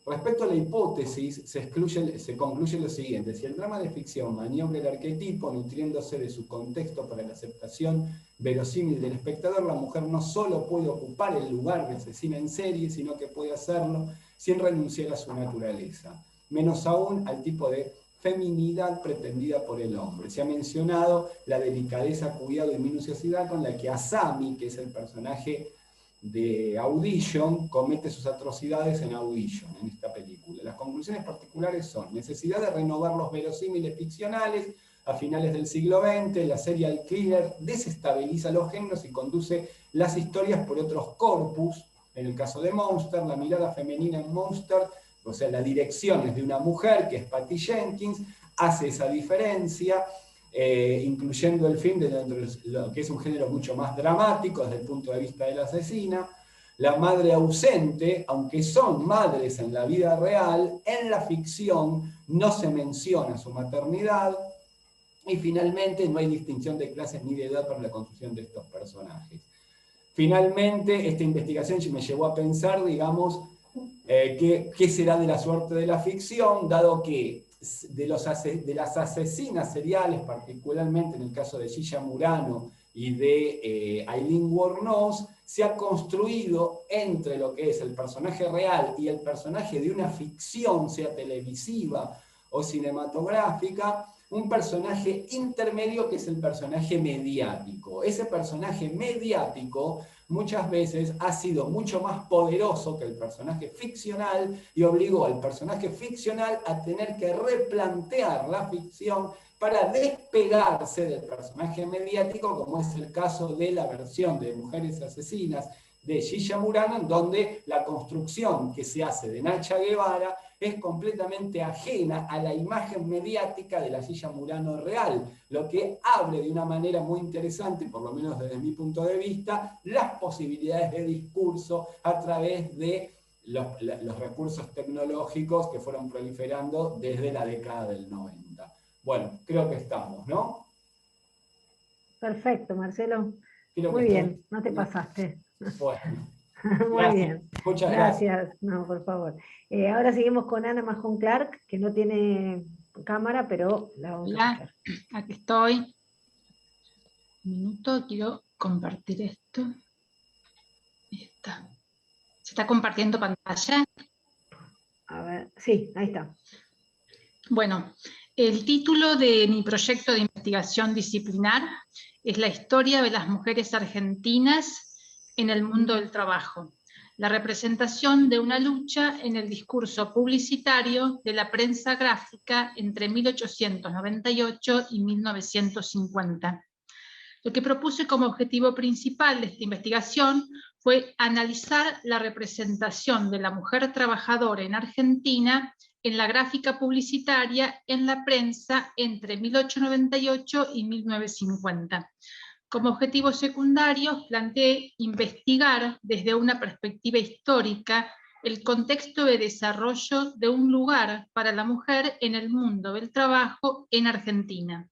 Respecto a la hipótesis, se concluye lo siguiente: si el drama de ficción maniobra el arquetipo, nutriéndose de su contexto para la aceptación verosímil del espectador, la mujer no solo puede ocupar el lugar de asesina en serie, sino que puede hacerlo sin renunciar a su naturaleza, menos aún al tipo de feminidad pretendida por el hombre. Se ha mencionado la delicadeza, cuidado y minuciosidad con la que Asami, que es el personaje de Audition, comete sus atrocidades en Audition, en esta película. Las conclusiones particulares son: necesidad de renovar los verosímiles ficcionales. A finales del siglo XX, la serial killer desestabiliza los géneros y conduce las historias por otros corpus. En el caso de Monster, la mirada femenina en Monster, o sea, la dirección es de una mujer, que es Patty Jenkins, hace esa diferencia, incluyendo el film de lo que es un género mucho más dramático desde el punto de vista de la asesina. La madre ausente, aunque son madres en la vida real, en la ficción no se menciona su maternidad. Y finalmente, no hay distinción de clases ni de edad para la construcción de estos personajes. Finalmente, esta investigación me llevó a pensar, digamos, qué será de la suerte de la ficción, dado que de las asesinas seriales, particularmente en el caso de Gilla Murano y de Aileen Wuornos, se ha construido entre lo que es el personaje real y el personaje de una ficción, sea televisiva o cinematográfica, un personaje intermedio que es el personaje mediático. Ese personaje mediático muchas veces ha sido mucho más poderoso que el personaje ficcional y obligó al personaje ficcional a tener que replantear la ficción para despegarse del personaje mediático, como es el caso de la versión de Mujeres Asesinas de Gilla Murano, en donde la construcción que se hace de Nacha Guevara es completamente ajena a la imagen mediática de la Gilla Murano real, lo que abre de una manera muy interesante, por lo menos desde mi punto de vista, las posibilidades de discurso a través de los recursos tecnológicos que fueron proliferando desde la década del 90. Bueno, creo que estamos, ¿no? Perfecto, Marcelo. Creo Muy que bien, no te pasaste. Bueno, Muy gracias. bien. Muchas gracias. Gracias. No, por favor. Ahora seguimos con Ana Majón Clark, que no tiene cámara, pero la vamos a escuchar. Aquí estoy. Un minuto, quiero compartir esto. Ahí está. ¿Se está compartiendo pantalla? A ver, sí, ahí está. Bueno, el título de mi proyecto de investigación disciplinar es La historia de las mujeres argentinas en el mundo del trabajo. La representación de una lucha en el discurso publicitario de la prensa gráfica entre 1898 y 1950. Lo que propuse como objetivo principal de esta investigación fue analizar la representación de la mujer trabajadora en Argentina en la gráfica publicitaria en la prensa entre 1898 y 1950. Como objetivo secundario, planteé investigar desde una perspectiva histórica el contexto de desarrollo de un lugar para la mujer en el mundo del trabajo en Argentina.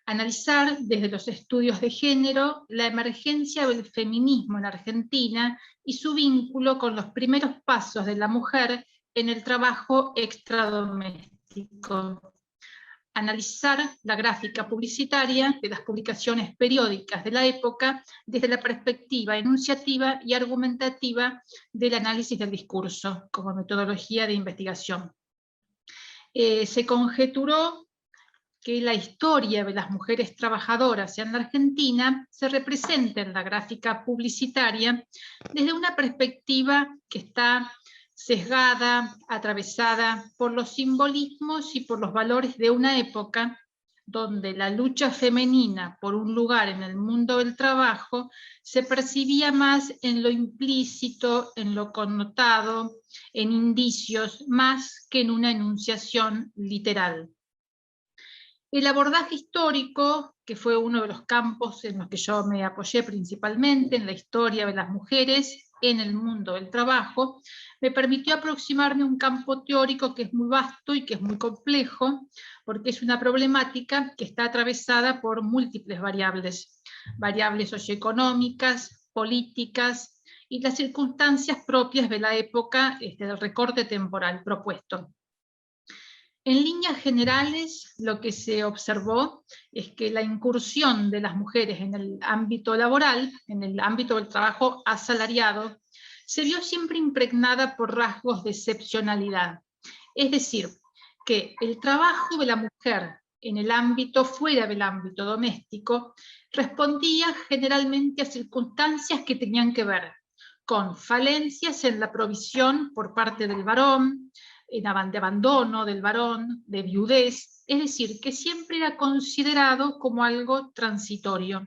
Analizar desde los estudios de género la emergencia del feminismo en Argentina y su vínculo con los primeros pasos de la mujer en el trabajo extradoméstico. Analizar la gráfica publicitaria de las publicaciones periódicas de la época desde la perspectiva enunciativa y argumentativa del análisis del discurso como metodología de investigación. Se conjeturó que la historia de las mujeres trabajadoras en la Argentina se representa en la gráfica publicitaria desde una perspectiva que está sesgada, atravesada por los simbolismos y por los valores de una época donde la lucha femenina por un lugar en el mundo del trabajo se percibía más en lo implícito, en lo connotado, en indicios, más que en una enunciación literal. El abordaje histórico, que fue uno de los campos en los que yo me apoyé principalmente, en la historia de las mujeres en el mundo del trabajo, me permitió aproximarme a un campo teórico que es muy vasto y que es muy complejo, porque es una problemática que está atravesada por múltiples variables socioeconómicas, políticas y las circunstancias propias de la época del recorte temporal propuesto. En líneas generales, lo que se observó es que la incursión de las mujeres en el ámbito laboral, en el ámbito del trabajo asalariado, se vio siempre impregnada por rasgos de excepcionalidad. Es decir, que el trabajo de la mujer en el ámbito fuera del ámbito doméstico respondía generalmente a circunstancias que tenían que ver con falencias en la provisión por parte del varón, de abandono del varón, de viudez, es decir, que siempre era considerado como algo transitorio.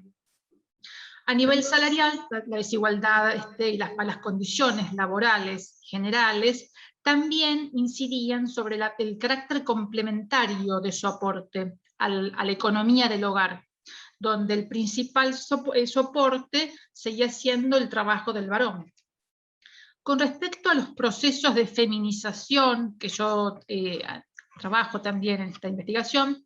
A nivel salarial, la desigualdad y las malas condiciones laborales generales también incidían sobre el carácter complementario de su aporte a la economía del hogar, donde el principal soporte seguía siendo el trabajo del varón. Con respecto a los procesos de feminización, que yo trabajo también en esta investigación,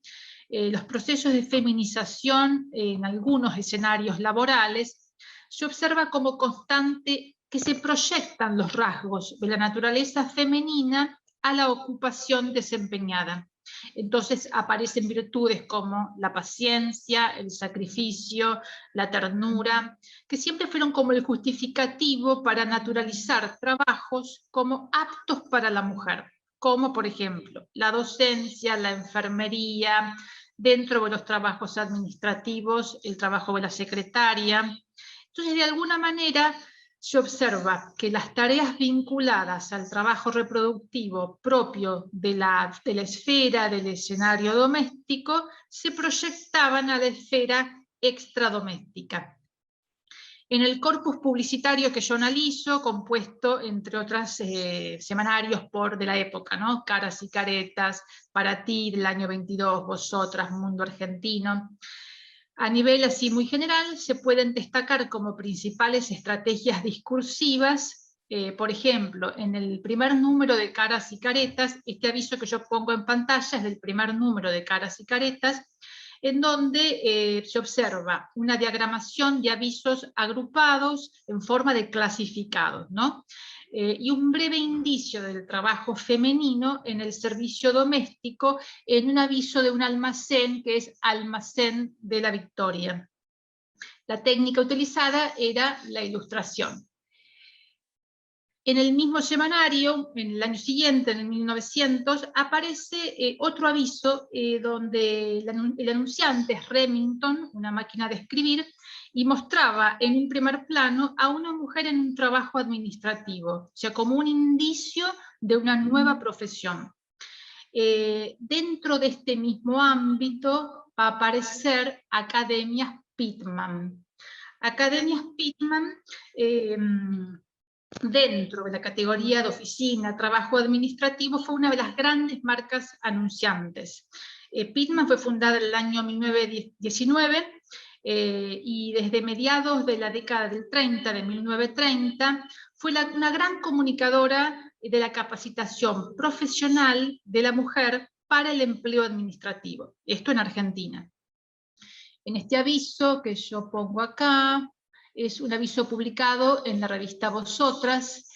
los procesos de feminización en algunos escenarios laborales, se observa como constante que se proyectan los rasgos de la naturaleza femenina a la ocupación desempeñada. Entonces aparecen virtudes como la paciencia, el sacrificio, la ternura, que siempre fueron como el justificativo para naturalizar trabajos como aptos para la mujer, como por ejemplo la docencia, la enfermería, dentro de los trabajos administrativos, el trabajo de la secretaria. Entonces, de alguna manera, se observa que las tareas vinculadas al trabajo reproductivo propio de la esfera del escenario doméstico se proyectaban a la esfera extradoméstica. En el corpus publicitario que yo analizo, compuesto, entre otros semanarios de la época, ¿no? Caras y Caretas, Para Ti, del año 22, Vosotras, Mundo Argentino. A nivel así muy general, se pueden destacar como principales estrategias discursivas. Por ejemplo, en el primer número de Caras y Caretas, este aviso que yo pongo en pantalla es del primer número de Caras y Caretas, en donde se observa una diagramación de avisos agrupados en forma de clasificados, ¿no? Y un breve indicio del trabajo femenino en el servicio doméstico en un aviso de un almacén que es Almacén de la Victoria. La técnica utilizada era la ilustración. En el mismo semanario, en el año siguiente, en el 1900, aparece otro aviso donde el anunciante es Remington, una máquina de escribir, y mostraba en un primer plano a una mujer en un trabajo administrativo, o sea, como un indicio de una nueva profesión. Dentro de este mismo ámbito va a aparecer Academias Pitman. Academias Pitman, dentro de la categoría de oficina, trabajo administrativo, fue una de las grandes marcas anunciantes. Pitman fue fundada en el año 1919 y desde mediados de la década del 30, de 1930, fue una gran comunicadora de la capacitación profesional de la mujer para el empleo administrativo. Esto en Argentina. En este aviso que yo pongo acá, es un aviso publicado en la revista Vosotras.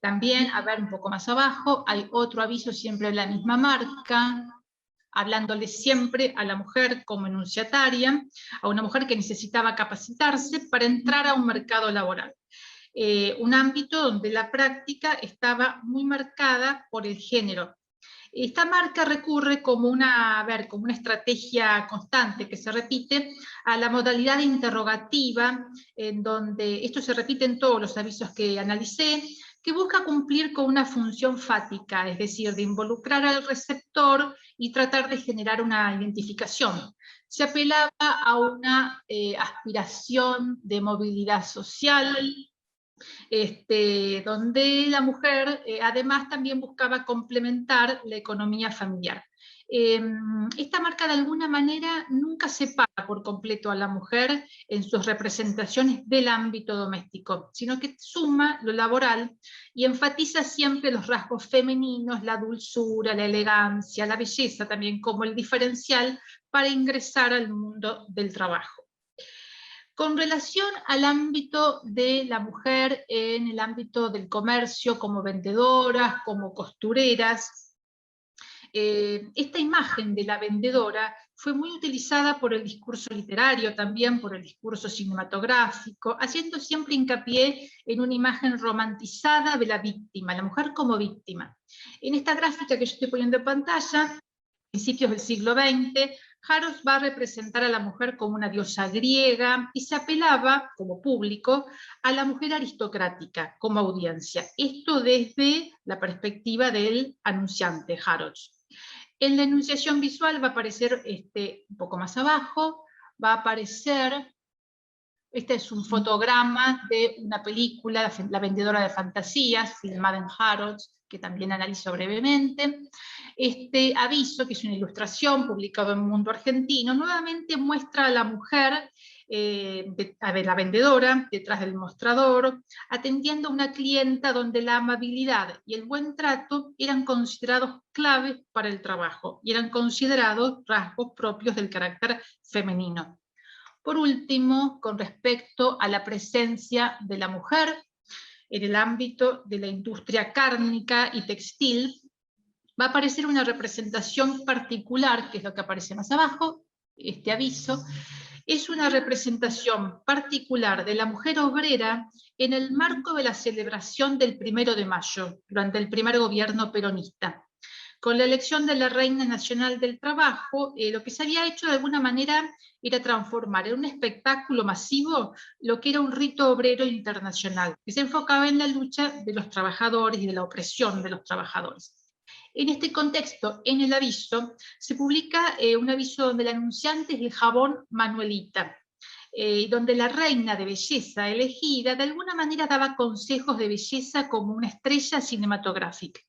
También, a ver, un poco más abajo, hay otro aviso siempre de la misma marca, hablándole siempre a la mujer como enunciataria, a una mujer que necesitaba capacitarse para entrar a un mercado laboral. Un ámbito donde la práctica estaba muy marcada por el género. Esta marca recurre como una estrategia constante que se repite a la modalidad interrogativa, en donde esto se repite en todos los avisos que analicé, que busca cumplir con una función fática, es decir, de involucrar al receptor y tratar de generar una identificación. Se apelaba a una aspiración de movilidad social, donde la mujer además también buscaba complementar la economía familiar. Esta marca de alguna manera nunca separa por completo a la mujer en sus representaciones del ámbito doméstico, sino que suma lo laboral y enfatiza siempre los rasgos femeninos, la dulzura, la elegancia, la belleza también como el diferencial para ingresar al mundo del trabajo. Con relación al ámbito de la mujer en el ámbito del comercio, como vendedoras, como costureras, esta imagen de la vendedora fue muy utilizada por el discurso literario, también por el discurso cinematográfico, haciendo siempre hincapié en una imagen romantizada de la víctima, la mujer como víctima. En esta gráfica que yo estoy poniendo en pantalla, principios del siglo XX, Harrods va a representar a la mujer como una diosa griega y se apelaba, como público, a la mujer aristocrática, como audiencia. Esto desde la perspectiva del anunciante, Harrods. En la enunciación visual va a aparecer, un poco más abajo, va a aparecer, este es un fotograma de una película, La vendedora de fantasías, filmada en Harrods, que también analizo brevemente. Este aviso, que es una ilustración publicado en Mundo Argentino, nuevamente muestra a la mujer, la vendedora, detrás del mostrador, atendiendo a una clienta donde la amabilidad y el buen trato eran considerados claves para el trabajo, y eran considerados rasgos propios del carácter femenino. Por último, con respecto a la presencia de la mujer en el ámbito de la industria cárnica y textil, va a aparecer una representación particular, que es lo que aparece más abajo, este aviso, es una representación particular de la mujer obrera en el marco de la celebración del 1 de mayo, durante el primer gobierno peronista. Con la elección de la Reina Nacional del Trabajo, lo que se había hecho de alguna manera era transformar en un espectáculo masivo lo que era un rito obrero internacional, que se enfocaba en la lucha de los trabajadores y de la opresión de los trabajadores. En este contexto, en el aviso, se publica un aviso donde el anunciante es el jabón Manuelita. donde la reina de belleza elegida de alguna manera daba consejos de belleza como una estrella cinematográfica.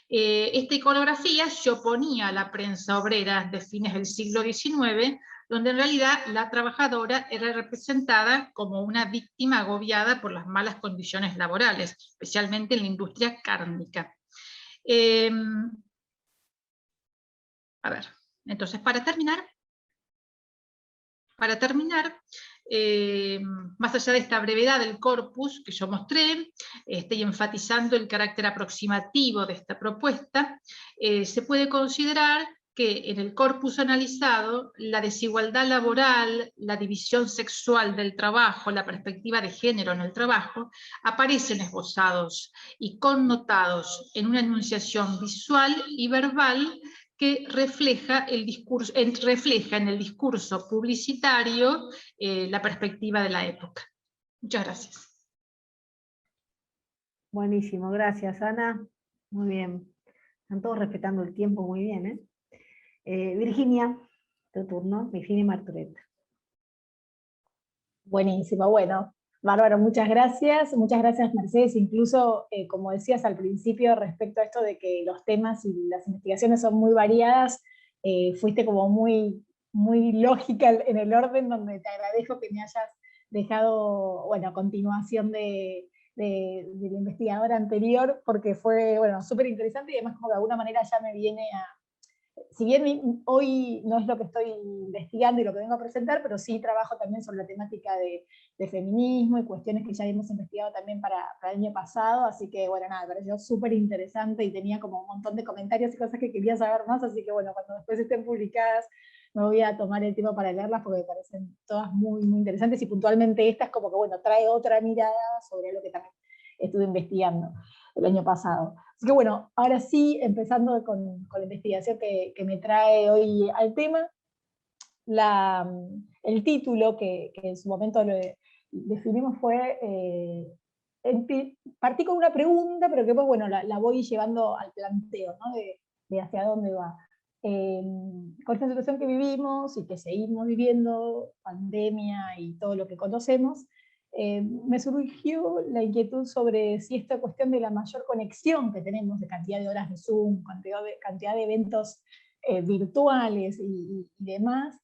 Esta iconografía se oponía a la prensa obrera de fines del siglo XIX, donde en realidad la trabajadora era representada como una víctima agobiada por las malas condiciones laborales, especialmente en la industria cárnica. A ver, entonces para terminar, más allá de esta brevedad del corpus que yo mostré, y enfatizando el carácter aproximativo de esta propuesta, se puede considerar que en el corpus analizado, la desigualdad laboral, la división sexual del trabajo, la perspectiva de género en el trabajo, aparecen esbozados y connotados en una enunciación visual y verbal que refleja en el discurso publicitario la perspectiva de la época. Muchas gracias. Buenísimo, gracias Ana. Muy bien. Están todos respetando el tiempo muy bien, ¿eh? Virginia, tu turno, Virginia Marturet. Buenísimo, bueno, bárbaro, muchas gracias Mercedes, incluso como decías al principio respecto a esto de que los temas y las investigaciones son muy variadas, fuiste como muy lógica en el orden, donde te agradezco que me hayas dejado, bueno, continuación de la investigadora anterior, porque fue, bueno, súper interesante y además como de alguna manera ya me viene a, si bien hoy no es lo que estoy investigando y lo que vengo a presentar, pero sí trabajo también sobre la temática de feminismo y cuestiones que ya hemos investigado también para el año pasado, así que bueno, nada, me pareció súper interesante y tenía como un montón de comentarios y cosas que quería saber más, así que bueno, cuando después estén publicadas me voy a tomar el tiempo para leerlas porque me parecen todas muy interesantes y puntualmente estas como que bueno, trae otra mirada sobre lo que también estuve investigando el año pasado. Así que bueno, ahora sí, empezando con la investigación que me trae hoy al tema, el título que en su momento lo definimos fue, partí con una pregunta, pero que pues bueno, la voy llevando al planteo, ¿no? de hacia dónde va. Con esta situación que vivimos y que seguimos viviendo, pandemia y todo lo que conocemos, me surgió la inquietud sobre si esta cuestión de la mayor conexión que tenemos, de cantidad de horas de Zoom, cantidad de eventos virtuales y demás,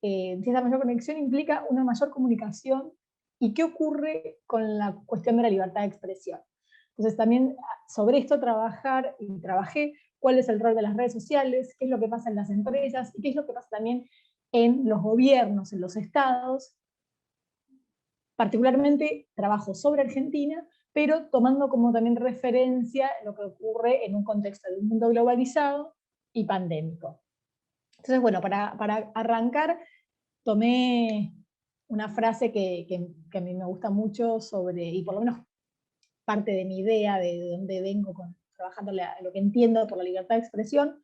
si esta mayor conexión implica una mayor comunicación y qué ocurre con la cuestión de la libertad de expresión. Entonces también sobre esto trabajé cuál es el rol de las redes sociales, qué es lo que pasa en las empresas y qué es lo que pasa también en los gobiernos, en los estados. Particularmente trabajo sobre Argentina, pero tomando como también referencia lo que ocurre en un contexto de un mundo globalizado y pandémico. Entonces, bueno, para arrancar, tomé una frase que a mí me gusta mucho sobre, y por lo menos parte de mi idea de dónde vengo trabajando lo que entiendo por la libertad de expresión,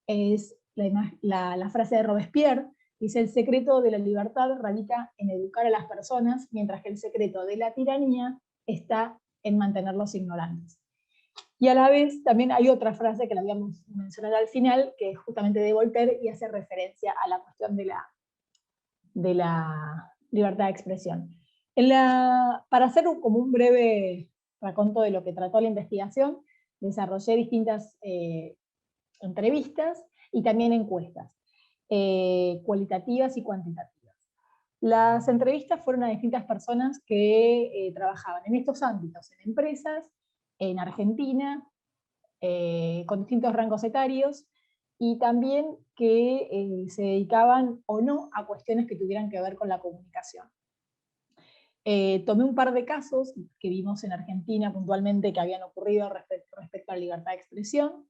es la frase de Robespierre. Dice: el secreto de la libertad radica en educar a las personas, mientras que el secreto de la tiranía está en mantenerlos ignorantes. Y a la vez también hay otra frase que la habíamos mencionado al final, que es justamente de Voltaire y hace referencia a la cuestión de la libertad de expresión. Para hacer como un breve raconto de lo que trató la investigación, desarrollé distintas entrevistas y también encuestas. Cualitativas y cuantitativas. Las entrevistas fueron a distintas personas que trabajaban en estos ámbitos, en empresas, en Argentina, con distintos rangos etarios, y también que se dedicaban o no a cuestiones que tuvieran que ver con la comunicación. Tomé un par de casos que vimos en Argentina puntualmente que habían ocurrido respecto a la libertad de expresión,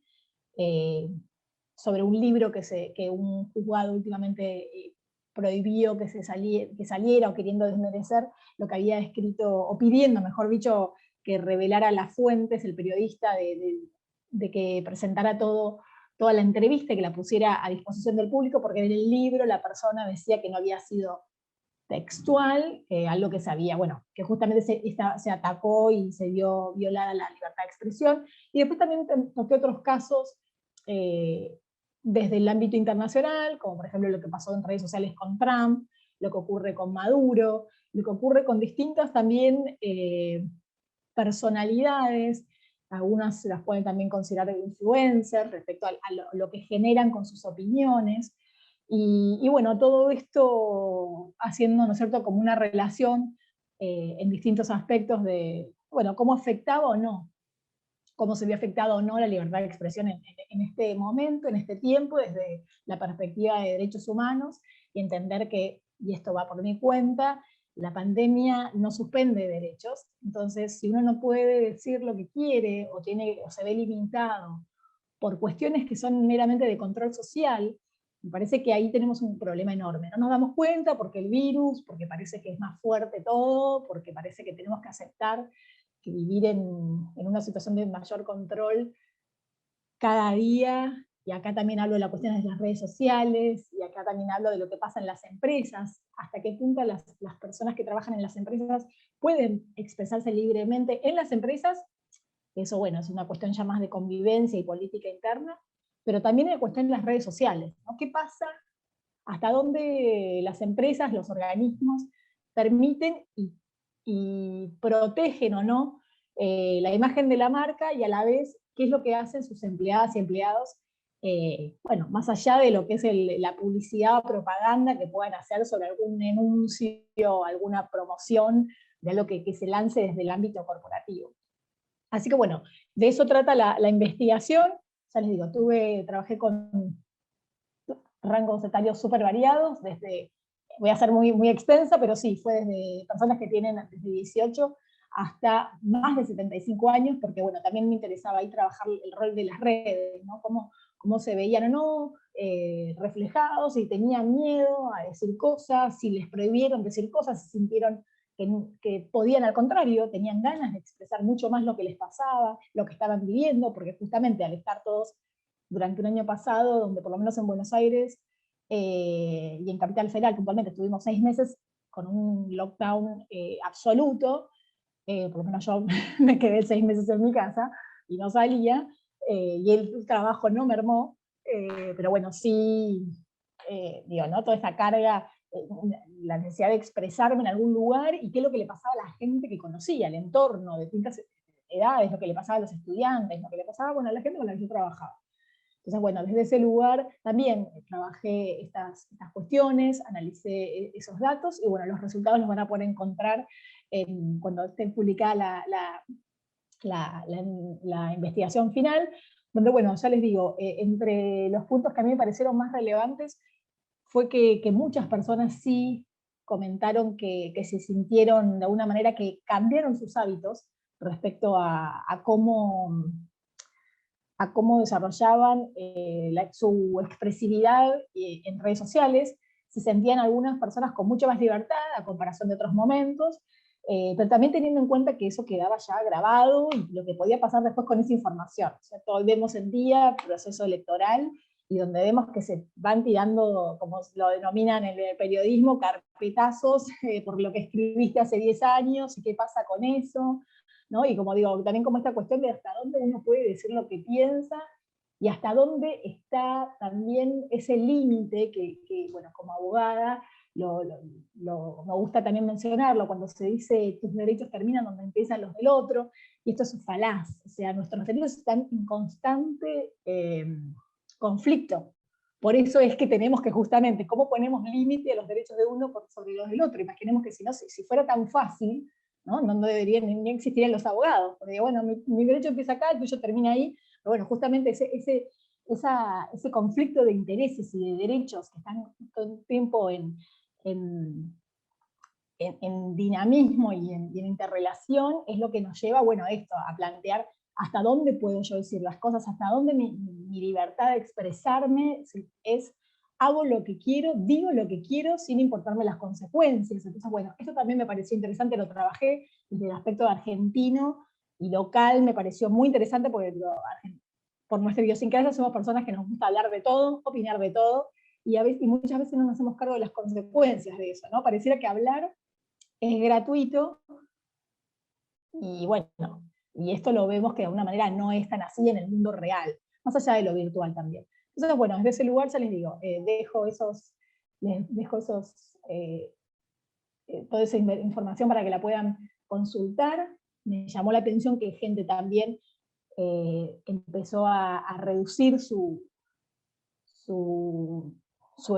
sobre un libro que un juzgado últimamente prohibió que saliera, o queriendo desmerecer lo que había escrito, o pidiendo, mejor dicho, que revelara las fuentes, el periodista, de que presentara toda la entrevista y que la pusiera a disposición del público, porque en el libro la persona decía que no había sido textual, algo que sabía, bueno, que justamente se atacó y se vio violada la libertad de expresión. Y después también toqué otros casos desde el ámbito internacional, como por ejemplo lo que pasó en redes sociales con Trump, lo que ocurre con Maduro, lo que ocurre con distintas también personalidades, algunas se las pueden también considerar influencers respecto a lo que generan con sus opiniones, y bueno, todo esto haciendo, ¿no es cierto?, como una relación en distintos aspectos de, bueno, cómo afectaba o no, cómo se vio afectada o no la libertad de expresión en este momento, en este tiempo, desde la perspectiva de derechos humanos, y entender que, y esto va por mi cuenta, la pandemia no suspende derechos. Entonces, si uno no puede decir lo que quiere, o se ve limitado por cuestiones que son meramente de control social, me parece que ahí tenemos un problema enorme. No nos damos cuenta porque el virus, porque parece que es más fuerte todo, porque parece que tenemos que aceptar que vivir en una situación de mayor control cada día, y acá también hablo de la cuestión de las redes sociales, y acá también hablo de lo que pasa en las empresas, hasta qué punto las personas que trabajan en las empresas pueden expresarse libremente en las empresas. Eso, bueno, es una cuestión ya más de convivencia y política interna, pero también es la cuestión de las redes sociales, ¿no? ¿Qué pasa? ¿Hasta dónde las empresas, los organismos, permiten y protegen o no la imagen de la marca, y a la vez qué es lo que hacen sus empleadas y empleados, bueno, más allá de lo que es la publicidad o propaganda que puedan hacer sobre algún anuncio, alguna promoción de algo que se lance desde el ámbito corporativo? Así que bueno, de eso trata la investigación. Ya les digo, trabajé con rangos etarios súper variados, voy a ser muy, muy extensa, pero sí, fue desde personas que tienen desde 18 hasta más de 75 años, porque bueno, también me interesaba ahí trabajar el rol de las redes, ¿no? Cómo se veían o no reflejados, si tenían miedo a decir cosas, si les prohibieron decir cosas, si sintieron que podían, al contrario, tenían ganas de expresar mucho más lo que les pasaba, lo que estaban viviendo, porque justamente al estar todos durante un año pasado, donde por lo menos en Buenos Aires y en Capital Federal puntualmente estuvimos 6 meses con un lockdown absoluto, por lo menos yo me quedé 6 meses en mi casa y no salía, y el trabajo no mermó, pero bueno, sí, digo, ¿no? Toda esta carga, la necesidad de expresarme en algún lugar, y qué es lo que le pasaba a la gente que conocía, el entorno, de distintas edades, lo que le pasaba a los estudiantes, lo que le pasaba, bueno, a la gente con la que yo trabajaba. Entonces, bueno, desde ese lugar también trabajé estas cuestiones, analicé esos datos, y bueno, los resultados los van a poder encontrar cuando esté publicada la investigación final, donde, bueno, ya les digo, entre los puntos que a mí me parecieron más relevantes fue que muchas personas sí comentaron que se sintieron de alguna manera que cambiaron sus hábitos respecto a cómo desarrollaban su expresividad en redes sociales. Se sentían algunas personas con mucha más libertad a comparación de otros momentos, pero también teniendo en cuenta que eso quedaba ya grabado y lo que podía pasar después con esa información. O sea, hoy vemos en día proceso electoral, y donde vemos que se van tirando, como lo denominan en el periodismo, carpetazos por lo que escribiste hace 10 años, y qué pasa con eso, ¿no? Y como digo, también como esta cuestión de hasta dónde uno puede decir lo que piensa, y hasta dónde está también ese límite que, bueno, como abogada, me gusta también mencionarlo, cuando se dice tus derechos terminan donde empiezan los del otro, y esto es falaz. O sea, nuestros derechos están en constante conflicto. Por eso es que tenemos que justamente, ¿cómo ponemos límite a los derechos de uno sobre los del otro? Imaginemos que si fuera tan fácil, ¿no? No deberían ni existirían los abogados, porque bueno, mi derecho empieza acá, el tuyo termina ahí, pero bueno, justamente ese conflicto de intereses y de derechos que están todo el tiempo en dinamismo y en interrelación, es lo que nos lleva, bueno, esto, a plantear hasta dónde puedo yo decir las cosas, hasta dónde mi libertad de expresarme es, hago lo que quiero, digo lo que quiero sin importarme las consecuencias. Entonces, bueno, esto también me pareció interesante, lo trabajé desde el aspecto argentino y local, me pareció muy interesante porque por nuestra idiosincrasia somos personas que nos gusta hablar de todo, opinar de todo, y muchas veces no nos hacemos cargo de las consecuencias de eso, ¿no? Pareciera que hablar es gratuito, y bueno, y esto lo vemos que de alguna manera no es tan así en el mundo real, más allá de lo virtual también. Entonces, bueno, desde ese lugar ya les digo, dejo les dejo toda esa información para que la puedan consultar. Me llamó la atención que gente también empezó a reducir su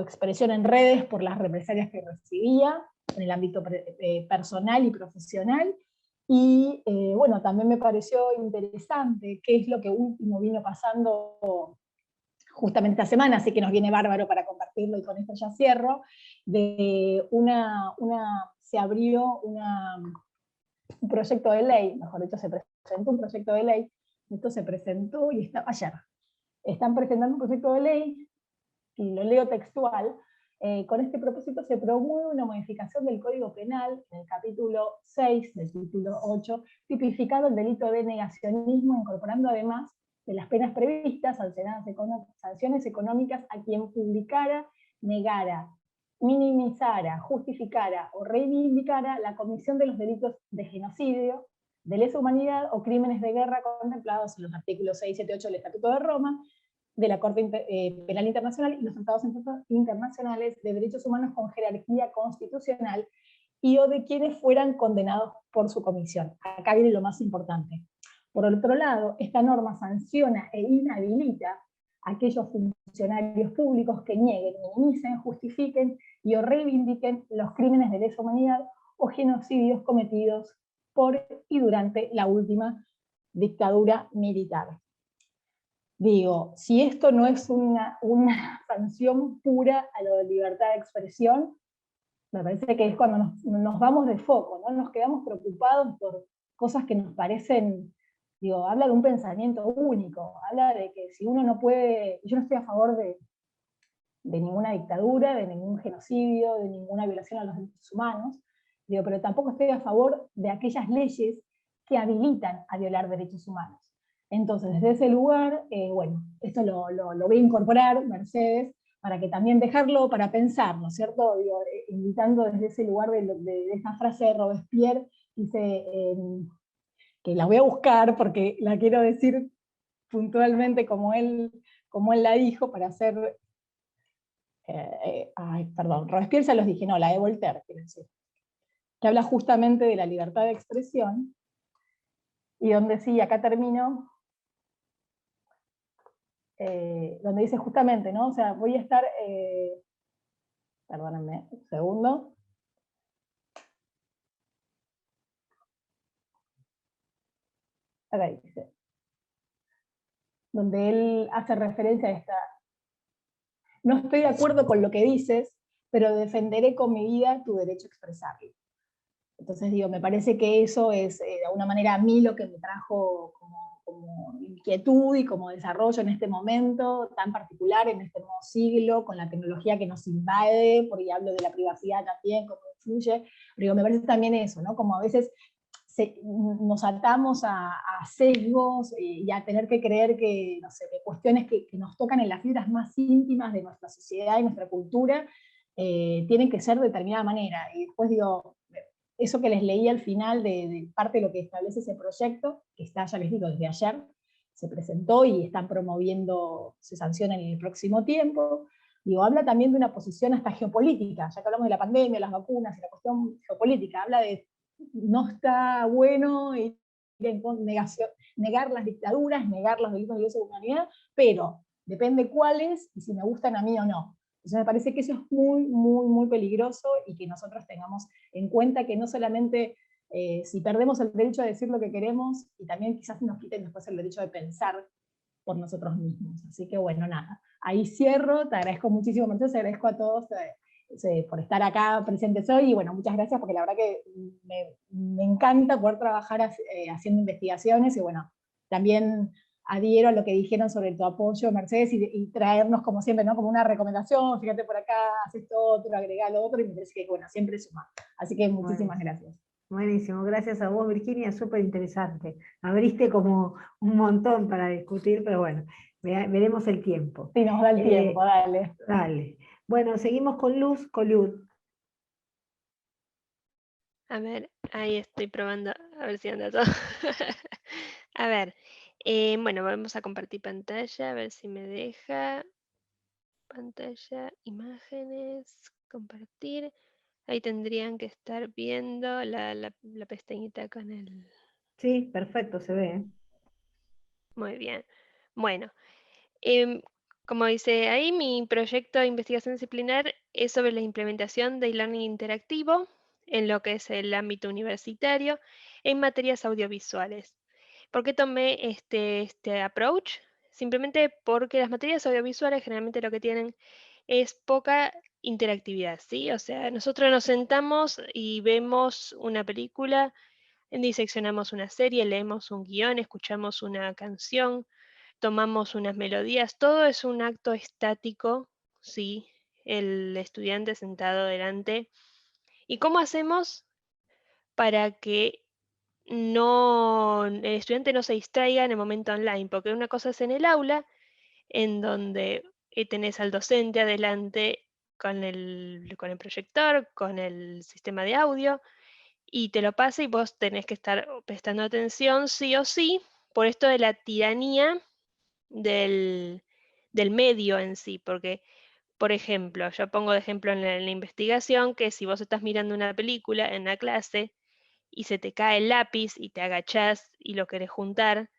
expresión en redes por las represalias que recibía en el ámbito personal y profesional. Y bueno, también me pareció interesante qué es lo que último vino pasando justamente esta semana, así que nos viene bárbaro para compartirlo, y con esto ya cierro, se abrió un proyecto de ley, mejor dicho, se presentó un proyecto de ley, esto se presentó y está ayer. Están presentando un proyecto de ley, y lo leo textual. Con este propósito se promueve una modificación del Código Penal, en el capítulo 6 del título 8, tipificando el delito de negacionismo, incorporando además de las penas previstas sanciones económicas a quien publicara, negara, minimizara, justificara o reivindicara la comisión de los delitos de genocidio, de lesa humanidad o crímenes de guerra contemplados en los artículos 6, 7, 8 del Estatuto de Roma, de la Corte Penal Internacional y los tratados internacionales de derechos humanos con jerarquía constitucional, y o de quienes fueran condenados por su comisión. Acá viene lo más importante. Por otro lado, esta norma sanciona e inhabilita a aquellos funcionarios públicos que nieguen, minimicen, justifiquen y o reivindiquen los crímenes de lesa humanidad o genocidios cometidos por y durante la última dictadura militar. Digo, si esto no es una sanción pura a la libertad de expresión, me parece que es cuando nos vamos de foco, ¿no? Nos quedamos preocupados por cosas que nos parecen, digo, habla de un pensamiento único, habla de que si uno no puede, yo no estoy a favor de ninguna dictadura, de ningún genocidio, de ninguna violación a los derechos humanos, digo, pero tampoco estoy a favor de aquellas leyes que habilitan a violar derechos humanos. Entonces, desde ese lugar, bueno, esto lo voy a incorporar, Mercedes, para que también dejarlo para pensar, ¿no es cierto? Digo, invitando desde ese lugar de esta frase de Robespierre, dice, que la voy a buscar porque la quiero decir puntualmente como él la dijo, para hacer, perdón, Robespierre ya los dije, no, la de Voltaire, quiero decir, que habla justamente de la libertad de expresión, y donde sí, acá termino, donde dice justamente, ¿no? O sea, voy a estar, perdónenme un segundo. Acá dice, donde él hace referencia a esta: no estoy de acuerdo con lo que dices, pero defenderé con mi vida tu derecho a expresarlo. Entonces digo, me parece que eso es de alguna manera a mí lo que me trajo como inquietud y como desarrollo en este momento tan particular, en este nuevo siglo, con la tecnología que nos invade, porque hablo de la privacidad también, cómo influye, pero digo, me parece también eso, ¿no? Como a veces nos atamos a sesgos y a tener que creer que, no sé, que cuestiones que nos tocan en las fibras más íntimas de nuestra sociedad y nuestra cultura tienen que ser de determinada manera. Y después digo, eso que les leí al final de parte de lo que establece ese proyecto, que está, ya les digo, desde ayer, se presentó y están promoviendo, se sanciona en el próximo tiempo. Digo, habla también de una posición hasta geopolítica, ya que hablamos de la pandemia, las vacunas y la cuestión geopolítica, habla de no está bueno negar las dictaduras, negar los delitos de lesa humanidad, pero depende cuáles y si me gustan a mí o no. Entonces me parece que eso es muy, muy, muy peligroso, y que nosotros tengamos en cuenta que no solamente si perdemos el derecho a decir lo que queremos, y también quizás nos quiten después el derecho de pensar por nosotros mismos. Así que bueno, nada, ahí cierro, te agradezco muchísimo, Mercedes, te agradezco a todos por estar acá presentes hoy, y bueno, muchas gracias, porque la verdad que me encanta poder trabajar haciendo investigaciones, y bueno, también adhiero a lo que dijeron sobre tu apoyo, Mercedes, y traernos como siempre, ¿no? Como una recomendación, fíjate por acá, haz esto otro, agrega lo otro, y me parece que, bueno, siempre suma. Así que muchísimas gracias. Buenísimo, gracias a vos, Virginia, súper interesante. Abriste como un montón para discutir, pero bueno, veremos el tiempo. Sí, nos da el tiempo, dale. Dale. Bueno, seguimos con Luz Colud. A ver, ahí estoy probando, a ver si anda todo. A ver, bueno, vamos a compartir pantalla, a ver si me deja. Pantalla, imágenes, compartir. Ahí tendrían que estar viendo la pestañita con el... Sí, perfecto, se ve. Muy bien. Bueno, em, como dice ahí, mi proyecto de investigación disciplinar es sobre la implementación de e-learning interactivo en lo que es el ámbito universitario en materias audiovisuales. ¿Por qué tomé este approach? Simplemente porque las materias audiovisuales generalmente lo que tienen es poca interactividad, ¿sí? O sea, nosotros nos sentamos y vemos una película, diseccionamos una serie, leemos un guión, escuchamos una canción, tomamos unas melodías, todo es un acto estático, ¿sí? El estudiante sentado delante. ¿Y cómo hacemos para que el estudiante no se distraiga en el momento online? Porque una cosa es en el aula, en donde tenés al docente adelante con el proyector, con el sistema de audio, y te lo pasa y vos tenés que estar prestando atención sí o sí, por esto de la tiranía del, del medio en sí, porque, por ejemplo, yo pongo de ejemplo en la investigación que si vos estás mirando una película en la clase y se te cae el lápiz y te agachás y lo querés juntar,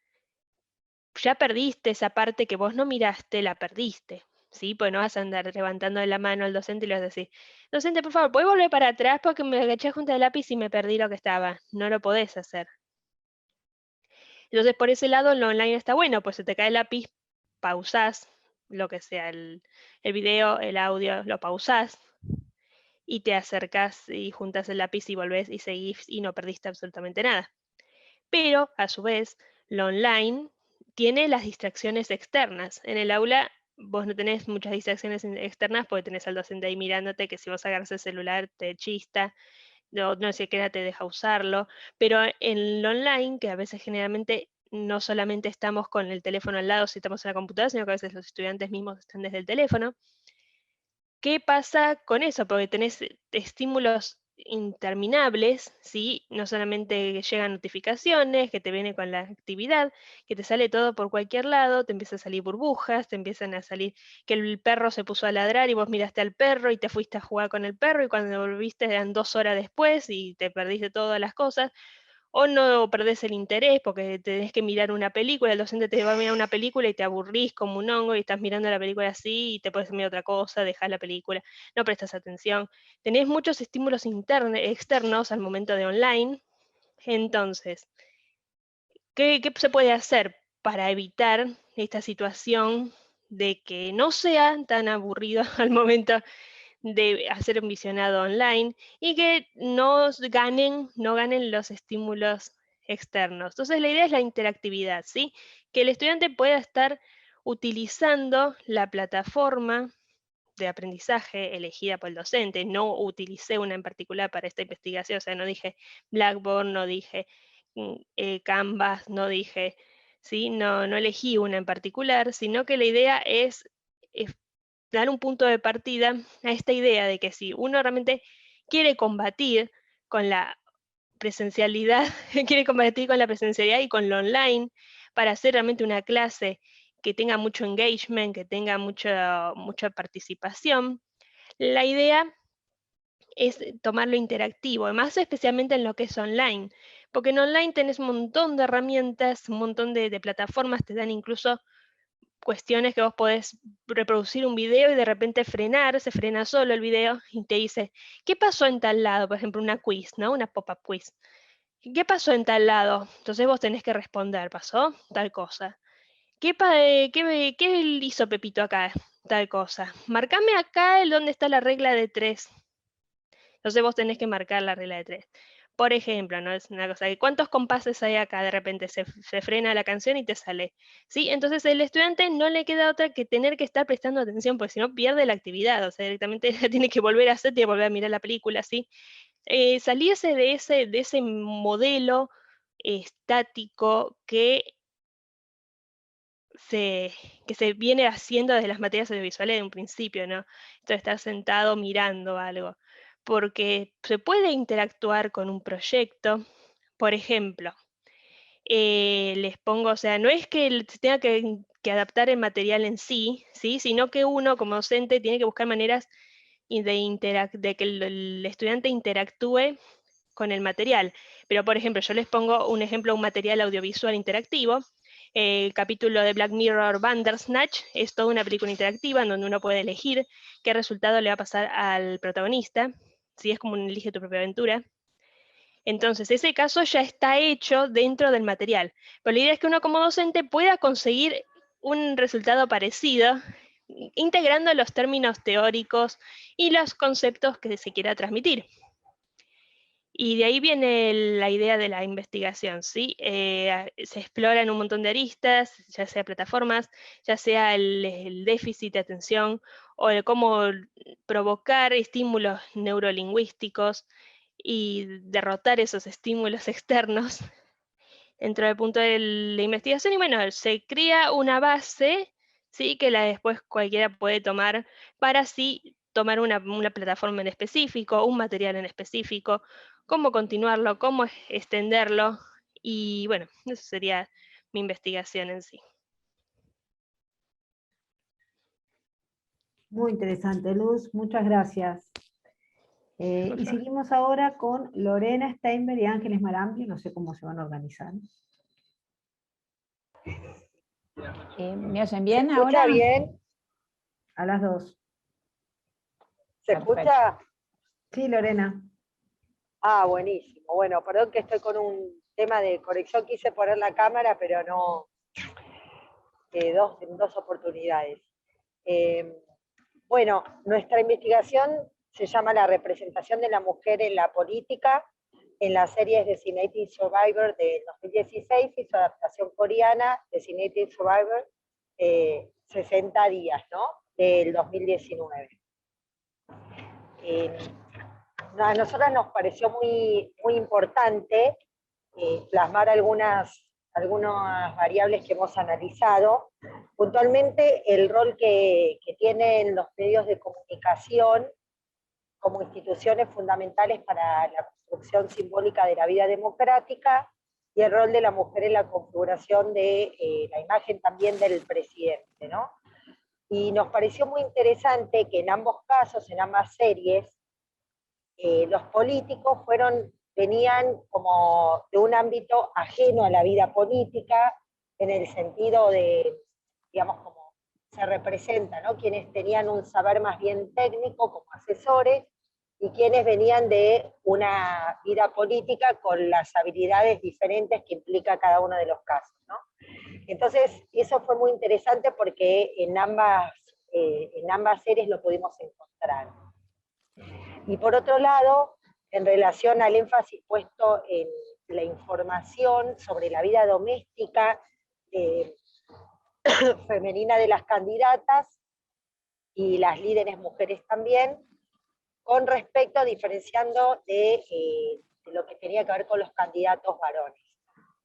ya perdiste esa parte que vos no miraste, la perdiste, ¿sí? Pues no vas a andar levantando de la mano al docente y le vas a decir, docente, por favor, ¿puedes volver para atrás porque me agaché junto al lápiz y me perdí lo que estaba? No lo podés hacer. Entonces, por ese lado, lo online está bueno, pues se te cae el lápiz, pausás lo que sea el video, el audio, lo pausás y te acercás y juntas el lápiz y volvés y seguís y no perdiste absolutamente nada. Pero, a su vez, lo online tiene las distracciones externas. En el aula vos no tenés muchas distracciones externas porque tenés al docente ahí mirándote que si vos agarras el celular te chista, no siquiera te deja usarlo, pero en lo online, que a veces generalmente no solamente estamos con el teléfono al lado si estamos en la computadora, sino que a veces los estudiantes mismos están desde el teléfono. ¿Qué pasa con eso? Porque tenés estímulos interminables, ¿sí? No solamente llegan notificaciones, que te viene con la actividad, que te sale todo por cualquier lado, te empiezan a salir burbujas, te empiezan a salir que el perro se puso a ladrar y vos miraste al perro y te fuiste a jugar con el perro y cuando volviste eran 2 horas después y te perdiste todas las cosas. O no perdés el interés porque tenés que mirar una película, el docente te va a mirar una película y te aburrís como un hongo y estás mirando la película así y te puedes mirar otra cosa, dejás la película, no prestas atención. Tenés muchos estímulos externos al momento de online. Entonces, ¿qué se puede hacer para evitar esta situación de que no sea tan aburrido al momento de hacer un visionado online y que no ganen los estímulos externos? Entonces la idea es la interactividad, ¿sí? Que el estudiante pueda estar utilizando la plataforma de aprendizaje elegida por el docente. No utilicé una en particular para esta investigación, o sea, no dije Blackboard, no dije Canvas, no dije, ¿sí? No elegí una en particular, sino que la idea es dar un punto de partida a esta idea de que si uno realmente quiere combatir con la presencialidad, quiere combatir con la presencialidad y con lo online para hacer realmente una clase que tenga mucho engagement, que tenga mucha participación, la idea es tomarlo interactivo, más especialmente en lo que es online, porque en online tenés un montón de herramientas, un montón de plataformas, te dan incluso cuestiones que vos podés reproducir un video y de repente frenar, se frena solo el video y te dice, ¿qué pasó en tal lado? Por ejemplo, una quiz, ¿no? Una pop-up quiz. ¿Qué pasó en tal lado? Entonces vos tenés que responder, ¿pasó? Tal cosa. ¿Qué hizo Pepito acá? Tal cosa. Marcame acá dónde está la regla de 3. Entonces vos tenés que marcar la regla de 3. Por ejemplo, ¿no? Es una cosa de ¿cuántos compases hay acá? De repente se frena la canción y te sale. ¿Sí? Entonces el estudiante no le queda otra que tener que estar prestando atención, porque si no pierde la actividad, o sea, directamente tiene que volver a hacer, tiene que volver a mirar la película, ¿sí? Salirse de ese modelo estático que se viene haciendo desde las materias audiovisuales de un principio, ¿no? Esto de estar sentado mirando algo, porque se puede interactuar con un proyecto. Por ejemplo, les pongo, o sea, no es que se tenga que adaptar el material en sí, ¿sí? Sino que uno como docente tiene que buscar maneras y de que el estudiante interactúe con el material. Pero, por ejemplo, yo les pongo un ejemplo, un material audiovisual interactivo. El capítulo de Black Mirror Bandersnatch es toda una película interactiva en donde uno puede elegir qué resultado le va a pasar al protagonista, ¿sí? Es como un elige tu propia aventura. Entonces, ese caso ya está hecho dentro del material. Pero la idea es que uno como docente pueda conseguir un resultado parecido, integrando los términos teóricos y los conceptos que se quiera transmitir. Y de ahí viene la idea de la investigación, ¿sí? Se exploran un montón de aristas, ya sea plataformas, ya sea el déficit de atención, o el cómo provocar estímulos neurolingüísticos y derrotar esos estímulos externos dentro del punto de la investigación. Y bueno, se crea una base, ¿sí? Que después cualquiera puede tomar para así tomar una plataforma en específico, un material en específico, cómo continuarlo, cómo extenderlo, y bueno, eso sería mi investigación en sí. Muy interesante, Luz, muchas gracias. Y seguimos ahora con Lorena Steinberg y Ángeles Marambio, no sé cómo se van a organizar. ¿Me oyen bien ¿Se escucha ahora? bien? A las 2. ¿Se Perfecto. escucha? Sí, Lorena. Ah, buenísimo. Bueno, perdón que estoy con un tema de conexión, quise poner la cámara, pero no, en dos oportunidades. Bueno, nuestra investigación se llama La representación de la mujer en la política, en las series Designated Survivor de 2016 y su adaptación coreana, Designated Survivor, 60 días, ¿no? Del 2019. A nosotras nos pareció muy, muy importante plasmar algunas variables que hemos analizado. Puntualmente, el rol que tienen los medios de comunicación como instituciones fundamentales para la construcción simbólica de la vida democrática y el rol de la mujer en la configuración de la imagen también del presidente, ¿no? Y nos pareció muy interesante que en ambos casos, en ambas series, los políticos venían como de un ámbito ajeno a la vida política, en el sentido de, digamos, como se representa, ¿no? Quienes tenían un saber más bien técnico como asesores, y quienes venían de una vida política con las habilidades diferentes que implica cada uno de los casos, ¿no? Entonces, eso fue muy interesante porque en ambas series lo pudimos encontrar. Y por otro lado, en relación al énfasis puesto en la información sobre la vida doméstica femenina de las candidatas y las líderes mujeres también, con respecto a diferenciando de lo que tenía que ver con los candidatos varones.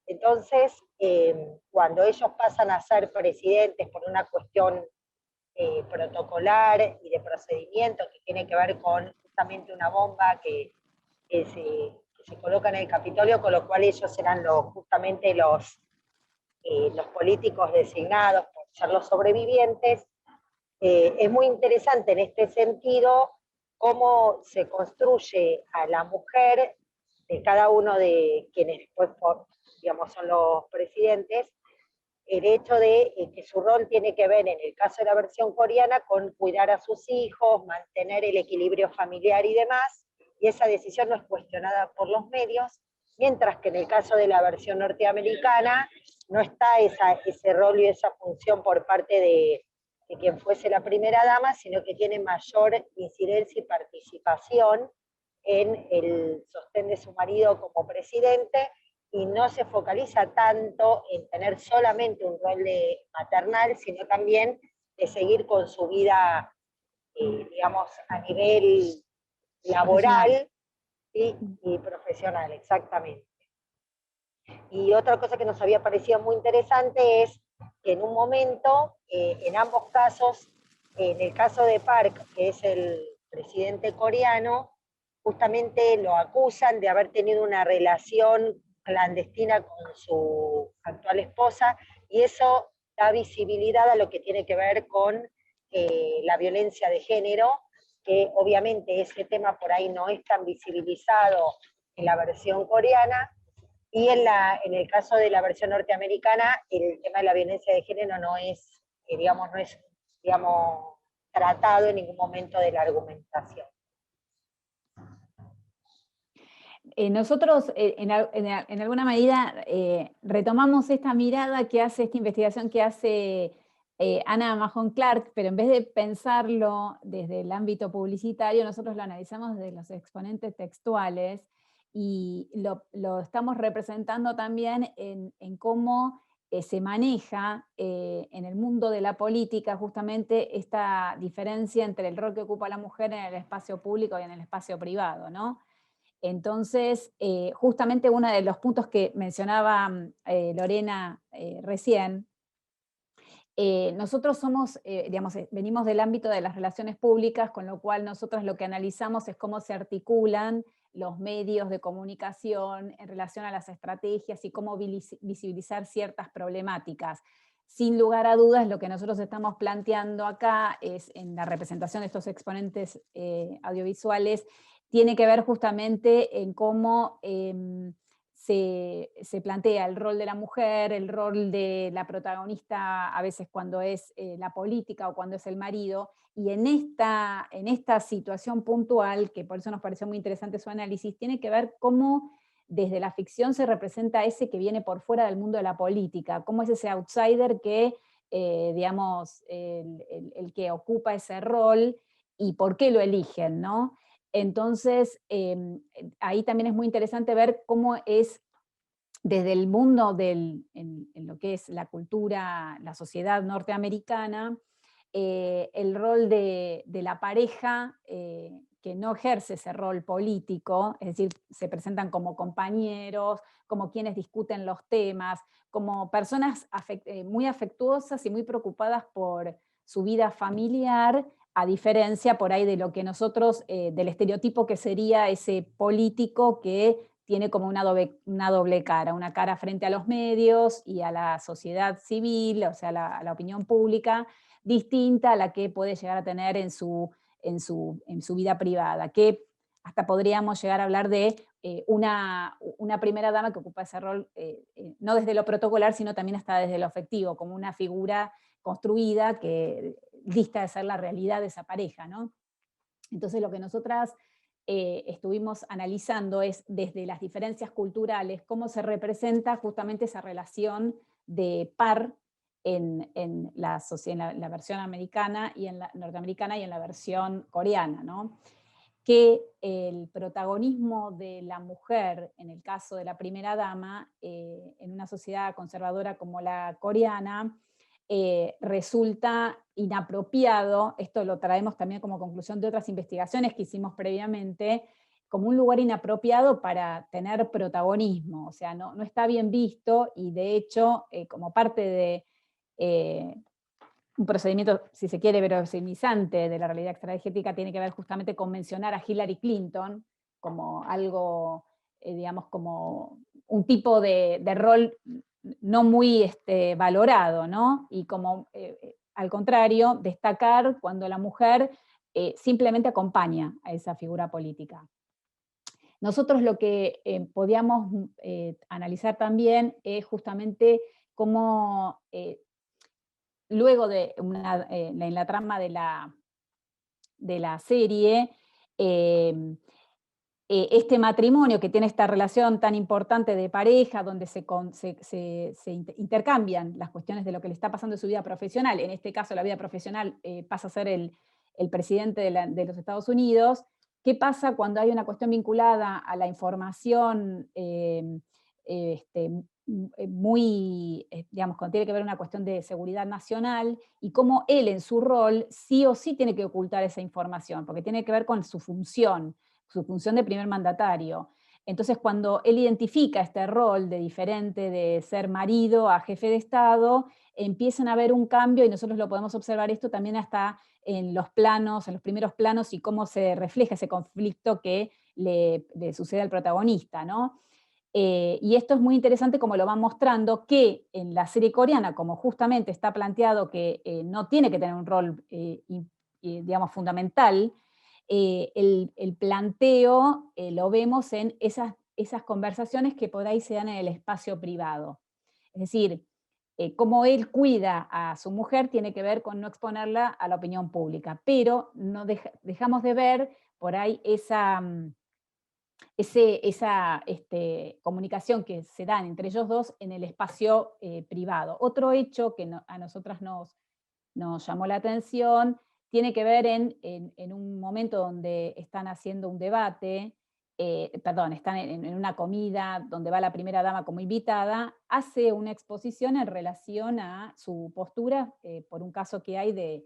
Entonces, cuando ellos pasan a ser presidentes por una cuestión protocolar y de procedimiento que tiene que ver con justamente una bomba que se coloca en el Capitolio, con lo cual ellos eran justamente los políticos designados por ser los sobrevivientes. Es muy interesante en este sentido cómo se construye a la mujer de cada uno de quienes después, digamos, son los presidentes, el hecho de que su rol tiene que ver, en el caso de la versión coreana, con cuidar a sus hijos, mantener el equilibrio familiar y demás, y esa decisión no es cuestionada por los medios, mientras que en el caso de la versión norteamericana no está ese rol y esa función por parte de quien fuese la primera dama, sino que tiene mayor incidencia y participación en el sostén de su marido como presidente, y no se focaliza tanto en tener solamente un rol maternal, sino también de seguir con su vida, digamos, a nivel laboral y profesional, exactamente. Y otra cosa que nos había parecido muy interesante es que en un momento, en ambos casos, en el caso de Park, que es el presidente coreano, justamente lo acusan de haber tenido una relación clandestina con su actual esposa, y eso da visibilidad a lo que tiene que ver con la violencia de género, que obviamente ese tema por ahí no es tan visibilizado en la versión coreana, y en el caso de la versión norteamericana, el tema de la violencia de género no es, tratado en ningún momento de la argumentación. Nosotros, en alguna medida, retomamos esta mirada que hace, esta investigación que hace Ana Mahon Clark, pero en vez de pensarlo desde el ámbito publicitario, nosotros lo analizamos desde los exponentes textuales, y lo estamos representando también en cómo se maneja en el mundo de la política justamente esta diferencia entre el rol que ocupa la mujer en el espacio público y en el espacio privado, ¿no? Entonces, justamente uno de los puntos que mencionaba Lorena recién, nosotros somos, venimos del ámbito de las relaciones públicas, con lo cual nosotros lo que analizamos es cómo se articulan los medios de comunicación en relación a las estrategias y cómo visibilizar ciertas problemáticas. Sin lugar a dudas, lo que nosotros estamos planteando acá es, en la representación de estos exponentes audiovisuales, tiene que ver justamente en cómo se plantea el rol de la mujer, el rol de la protagonista, a veces cuando es la política o cuando es el marido, y en esta situación puntual, que por eso nos pareció muy interesante su análisis, tiene que ver cómo desde la ficción se representa ese que viene por fuera del mundo de la política, cómo es ese outsider que, digamos, el que ocupa ese rol y por qué lo eligen, ¿no? Entonces, ahí también es muy interesante ver cómo es desde el mundo en lo que es la cultura, la sociedad norteamericana, el rol de la pareja, que no ejerce ese rol político, es decir, se presentan como compañeros, como quienes discuten los temas, como personas muy afectuosas y muy preocupadas por su vida familiar, a diferencia por ahí de lo que nosotros, del estereotipo que sería ese político que tiene como una doble cara, una cara frente a los medios y a la sociedad civil, o sea, a la opinión pública, distinta a la que puede llegar a tener en su vida privada, que hasta podríamos llegar a hablar de una primera dama que ocupa ese rol, no desde lo protocolar, sino también hasta desde lo afectivo, como una figura construida que dista de ser la realidad de esa pareja, ¿no? Entonces lo que nosotras estuvimos analizando es desde las diferencias culturales, cómo se representa justamente esa relación de par en la versión americana y en la norteamericana y en la versión coreana, ¿no? Que el protagonismo de la mujer, en el caso de la primera dama, en una sociedad conservadora como la coreana, resulta inapropiado, esto lo traemos también como conclusión de otras investigaciones que hicimos previamente, como un lugar inapropiado para tener protagonismo, o sea, no está bien visto, y de hecho, como parte de un procedimiento, si se quiere, verosimilizante de la realidad extradigética, tiene que ver justamente con mencionar a Hillary Clinton como algo, digamos, como un tipo de rol no muy valorado, ¿no? Y como, al contrario, destacar cuando la mujer simplemente acompaña a esa figura política. Nosotros lo que podíamos analizar también es justamente cómo luego de en la trama de la serie, este matrimonio que tiene esta relación tan importante de pareja, donde se intercambian las cuestiones de lo que le está pasando en su vida profesional, en este caso la vida profesional pasa a ser el presidente de los Estados Unidos. ¿Qué pasa cuando hay una cuestión vinculada a la información muy, digamos, cuando tiene que ver una cuestión de seguridad nacional, y cómo él en su rol sí o sí tiene que ocultar esa información, porque tiene que ver con su función de primer mandatario? Entonces, cuando él identifica este rol de diferente de ser marido a jefe de Estado, empiezan a haber un cambio, y nosotros lo podemos observar esto también hasta en los planos, en los primeros planos, y cómo se refleja ese conflicto que le sucede al protagonista, ¿no? Y esto es muy interesante como lo van mostrando, que en la serie coreana, como justamente está planteado que no tiene que tener un rol, digamos, fundamental, el planteo lo vemos en esas conversaciones que por ahí se dan en el espacio privado. Es decir, cómo él cuida a su mujer tiene que ver con no exponerla a la opinión pública, pero no dejamos de ver por ahí esa comunicación que se dan entre ellos dos en el espacio privado. Otro hecho que a nosotras nos llamó la atención tiene que ver en un momento donde están haciendo un debate, están en una comida donde va la primera dama como invitada, hace una exposición en relación a su postura por un caso que hay de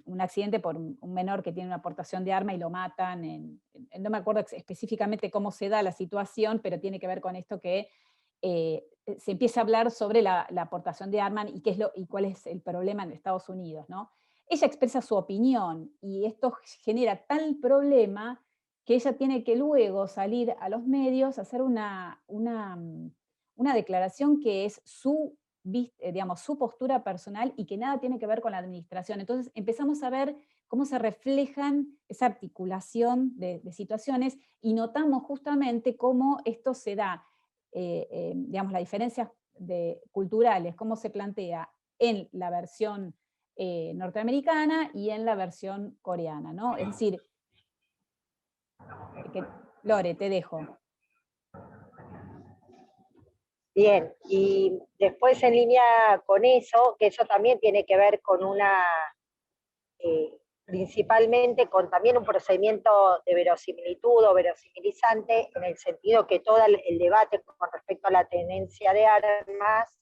un accidente por un menor que tiene una portación de arma y lo matan. No me acuerdo específicamente cómo se da la situación, pero tiene que ver con esto que se empieza a hablar sobre la aportación de armas y cuál es el problema en Estados Unidos, ¿no? Ella expresa su opinión y esto genera tal problema que ella tiene que luego salir a los medios a hacer una declaración que es su postura personal y que nada tiene que ver con la administración. Entonces empezamos a ver cómo se reflejan esa articulación de situaciones y notamos justamente cómo esto se da, las diferencias culturales, cómo se plantea en la versión norteamericana y en la versión coreana, ¿no? Es decir, Lore, te dejo. Bien, y después en línea con eso, que eso también tiene que ver con principalmente con también un procedimiento de verosimilitud o verosimilizante, en el sentido que todo el debate con respecto a la tenencia de armas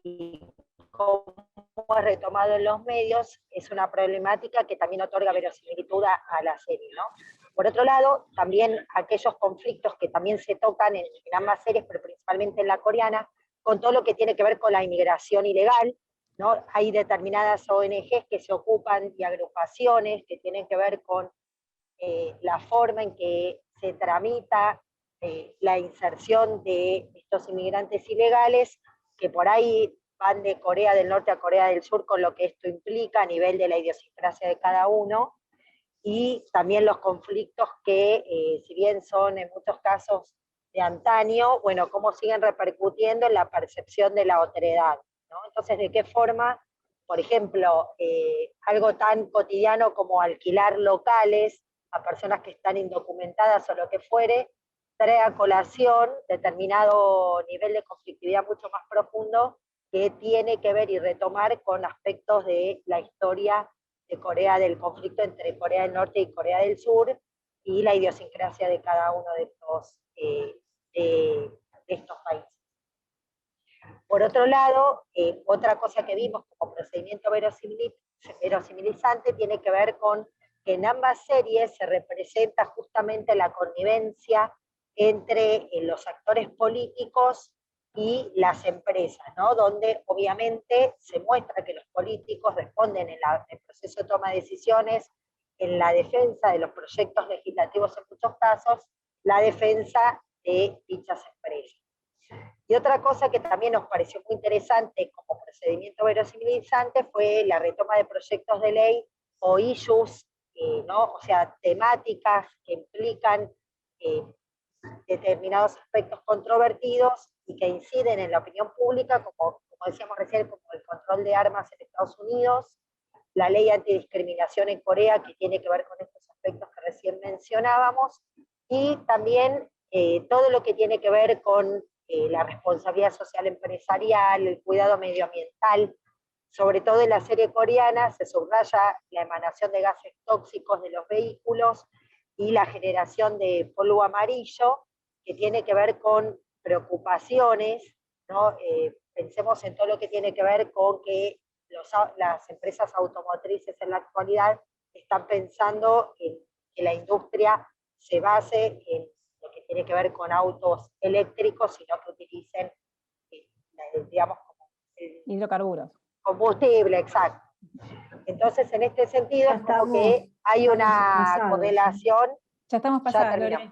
y cómo es retomado en los medios es una problemática que también otorga verosimilitud a la serie, ¿no? Por otro lado, también aquellos conflictos que también se tocan en ambas series, pero principalmente en la coreana, con todo lo que tiene que ver con la inmigración ilegal, ¿no? Hay determinadas ONGs que se ocupan y agrupaciones que tienen que ver con la forma en que se tramita la inserción de estos inmigrantes ilegales, que por ahí van de Corea del Norte a Corea del Sur, con lo que esto implica a nivel de la idiosincrasia de cada uno, y también los conflictos que, si bien son en muchos casos de antaño, bueno, cómo siguen repercutiendo en la percepción de la otredad, ¿no? Entonces, ¿de qué forma, por ejemplo, algo tan cotidiano como alquilar locales a personas que están indocumentadas o lo que fuere, trae a colación determinado nivel de conflictividad mucho más profundo que tiene que ver y retomar con aspectos de la historia de Corea, del conflicto entre Corea del Norte y Corea del Sur, y la idiosincrasia de cada uno de estos países. Por otro lado, otra cosa que vimos como procedimiento verosimilizante tiene que ver con que en ambas series se representa justamente la connivencia entre los actores políticos y las empresas, ¿no? Donde obviamente se muestra que los políticos responden en el proceso de toma de decisiones, en la defensa de los proyectos legislativos en muchos casos, la defensa de dichas empresas. Y otra cosa que también nos pareció muy interesante como procedimiento verosimilizante fue la retoma de proyectos de ley o issues, ¿no? O sea, temáticas que implican determinados aspectos controvertidos y que inciden en la opinión pública, como decíamos recién, como el control de armas en Estados Unidos, la ley antidiscriminación en Corea, que tiene que ver con estos aspectos que recién mencionábamos, y también todo lo que tiene que ver con la responsabilidad social empresarial, el cuidado medioambiental. Sobre todo en la serie coreana se subraya la emanación de gases tóxicos de los vehículos y la generación de polvo amarillo, que tiene que ver con preocupaciones, ¿no? Pensemos en todo lo que tiene que ver con que las empresas automotrices en la actualidad están pensando en que la industria se base en lo que tiene que ver con autos eléctricos, sino que utilicen, digamos, como hidrocarburos. Combustible, exacto. Entonces, en este sentido, es como que hay una correlación. Ya estamos pasados, Lore.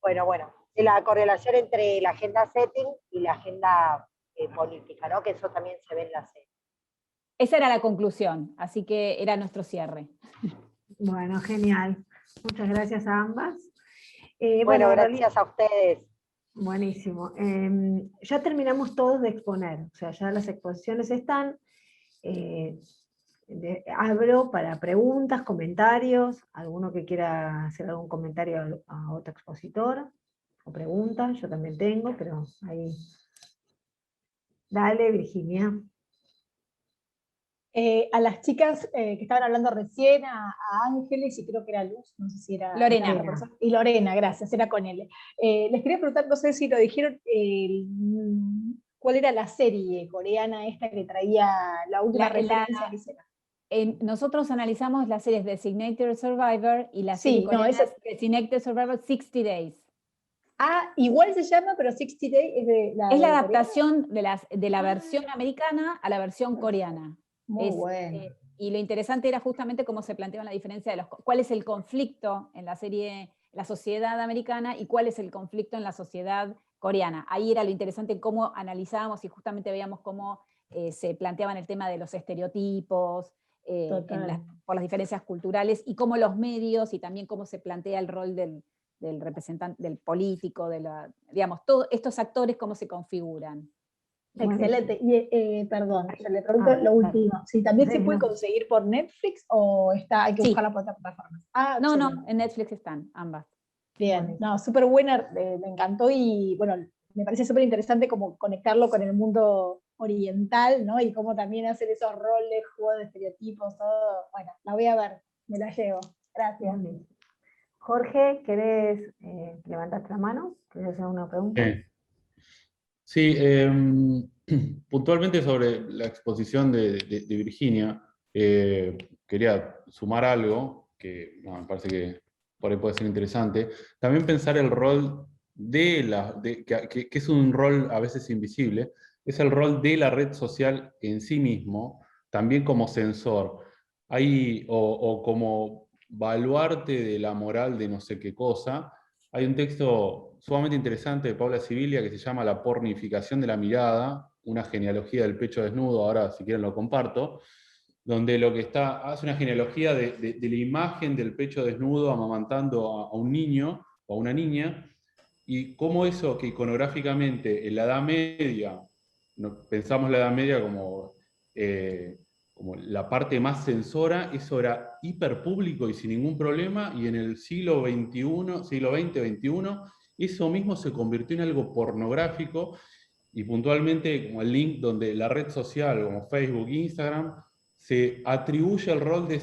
Bueno, la correlación entre la agenda setting y la agenda política, ¿no? Que eso también se ve en la serie. esa era la conclusión, así que era nuestro cierre. Bueno, genial. Muchas gracias a ambas. Bueno, en gracias a ustedes. Buenísimo. Ya terminamos todos de exponer, o sea, ya las exposiciones están. Abro para preguntas, comentarios, alguno que quiera hacer algún comentario a otro expositor, o pregunta, yo también tengo, pero ahí. Dale, Virginia. A las chicas que estaban hablando recién, a Ángeles, y creo que era Luz, no sé si era Lorena. otra persona, y Lorena, gracias, era con él. Les quería preguntar, no sé si lo dijeron, ¿cuál era la serie coreana esta que traía la última referencia que hicieron? Nosotros analizamos las series Designated Survivor y la Sí, serie coreana esa- Designated Survivor 60 Days. Ah, igual se llama, pero 60 Days es de la Es la de adaptación de la versión americana a la versión coreana. Muy bueno. Y lo interesante era justamente cómo se planteaba la diferencia de cuál es el conflicto en la serie, la sociedad americana, y cuál es el conflicto en la sociedad coreana. Ahí era lo interesante cómo analizábamos y justamente veíamos cómo se planteaban el tema de los estereotipos, por las diferencias culturales, y cómo los medios, y también cómo se plantea el rol del representante, del político, digamos, todos estos actores, cómo se configuran. Excelente. Y perdón, se le pregunto lo último. Si también se puede conseguir por Netflix o hay que buscarla por otra plataforma. Ah, no, excelente. no, en Netflix están ambas. Bien, no, súper buena, me encantó, y bueno, me parece súper interesante como conectarlo con el mundo oriental, ¿no? Y cómo también hacer esos roles, juegos de estereotipos, todo. Bueno, la voy a ver, me la llevo. Gracias. Jorge, ¿querés levantar la mano? ¿Querés hacer una pregunta? Sí, puntualmente sobre la exposición de Virginia, quería sumar algo que me parece que por ahí puede ser interesante. También pensar el rol que es un rol a veces invisible, es el rol de la red social en sí mismo, también como sensor. O como baluarte de la moral de no sé qué cosa. Hay un texto sumamente interesante de Paula Sibilia que se llama La pornificación de la mirada, una genealogía del pecho desnudo, ahora si quieren lo comparto, donde lo que hace una genealogía de la imagen del pecho desnudo amamantando a un niño o a una niña, y cómo eso que iconográficamente en la Edad Media, pensamos la Edad Media como la parte más censora, eso era hiperpúblico y sin ningún problema, y en el siglo XX, eso mismo se convirtió en algo pornográfico, y puntualmente como el link donde la red social como Facebook, Instagram, se atribuye el rol de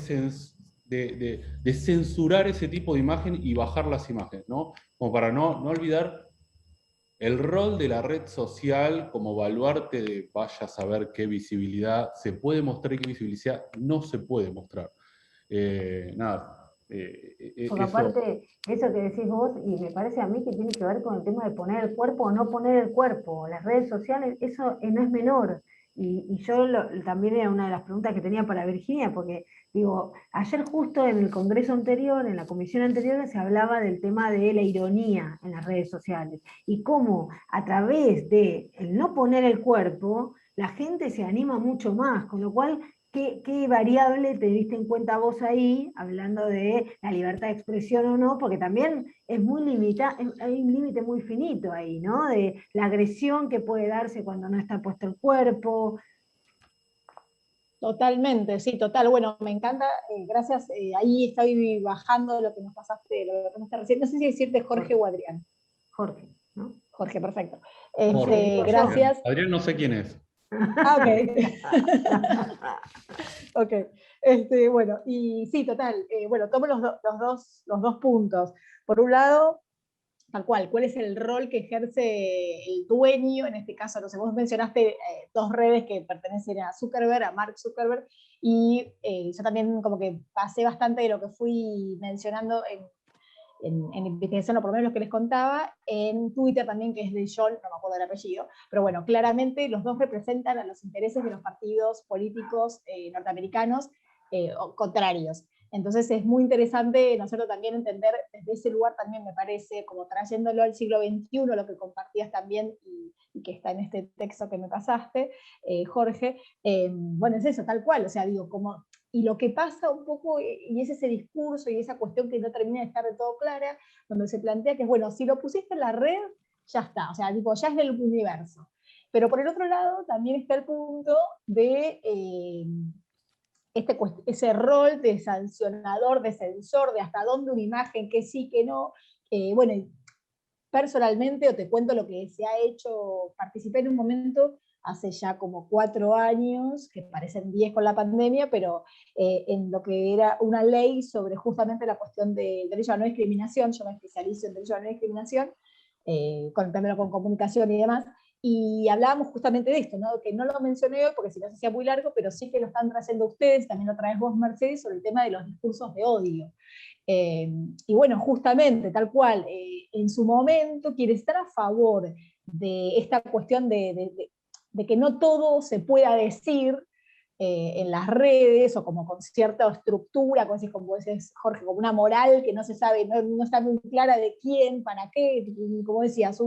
censurar ese tipo de imagen y bajar las imágenes, ¿no? Como para no olvidar el rol de la red social como baluarte de vaya a saber qué visibilidad se puede mostrar y qué visibilidad no se puede mostrar. Porque aparte, eso que decís vos, y me parece a mí que tiene que ver con el tema de poner el cuerpo o no poner el cuerpo. Las redes sociales, eso no es menor. Y yo también era una de las preguntas que tenía para Virginia, porque digo, ayer justo en el congreso anterior, en la comisión anterior, se hablaba del tema de la ironía en las redes sociales, y cómo a través de el no poner el cuerpo, la gente se anima mucho más, con lo cual, ¿qué variable te diste en cuenta vos ahí, hablando de la libertad de expresión o no? Porque también es muy limitada, hay un límite muy finito ahí, ¿no? De la agresión que puede darse cuando no está puesto el cuerpo. Totalmente, sí, total. Bueno, me encanta, gracias. Ahí estoy bajando lo que nos pasaste, lo que pasaste recién. No sé si decirte Jorge o Adrián. Jorge, ¿no? Jorge, perfecto. Jorge. Gracias. Adrián no sé quién es. Ah, ok. Ok. Bueno, y sí, total. Bueno, tomo los dos puntos. Por un lado, tal cuál es el rol que ejerce el dueño, en este caso, no sé, vos mencionaste dos redes que pertenecen a Zuckerberg, a Mark Zuckerberg, y yo también como que pasé bastante de lo que fui mencionando en investigación, o por lo menos lo que les contaba, en Twitter también, que es de John, no me acuerdo del apellido, pero bueno, claramente los dos representan a los intereses de los partidos políticos norteamericanos o contrarios. Entonces es muy interesante nosotros también entender desde ese lugar también me parece, como trayéndolo al siglo XXI, lo que compartías también y que está en este texto que me pasaste, Jorge, bueno, es eso, tal cual, o sea, digo, como, y lo que pasa un poco, y es ese discurso y esa cuestión que no termina de estar de todo clara, donde se plantea que, bueno, si lo pusiste en la red, ya está, o sea, tipo, ya es del universo. Pero por el otro lado también está el punto de ese rol de sancionador, de censor, de hasta dónde una imagen, que sí, que no. Bueno, personalmente, o te cuento lo que se ha hecho, participé en un momento hace ya como 4 años, que parecen 10 con la pandemia, pero en lo que era una ley sobre justamente la cuestión de derecho a la no discriminación. Yo me especializo en derecho a la no discriminación, conectándolo con comunicación y demás, y hablábamos justamente de esto, ¿no? Que no lo mencioné hoy porque si no se hacía muy largo, pero sí que lo están trayendo ustedes, también lo traes vos, Mercedes, sobre el tema de los discursos de odio. Y bueno, justamente, tal cual, en su momento quiere estar a favor de esta cuestión de que no todo se pueda decir en las redes, o como con cierta estructura, como dices, Jorge, como una moral que no se sabe, no está muy clara de quién, para qué, como decías,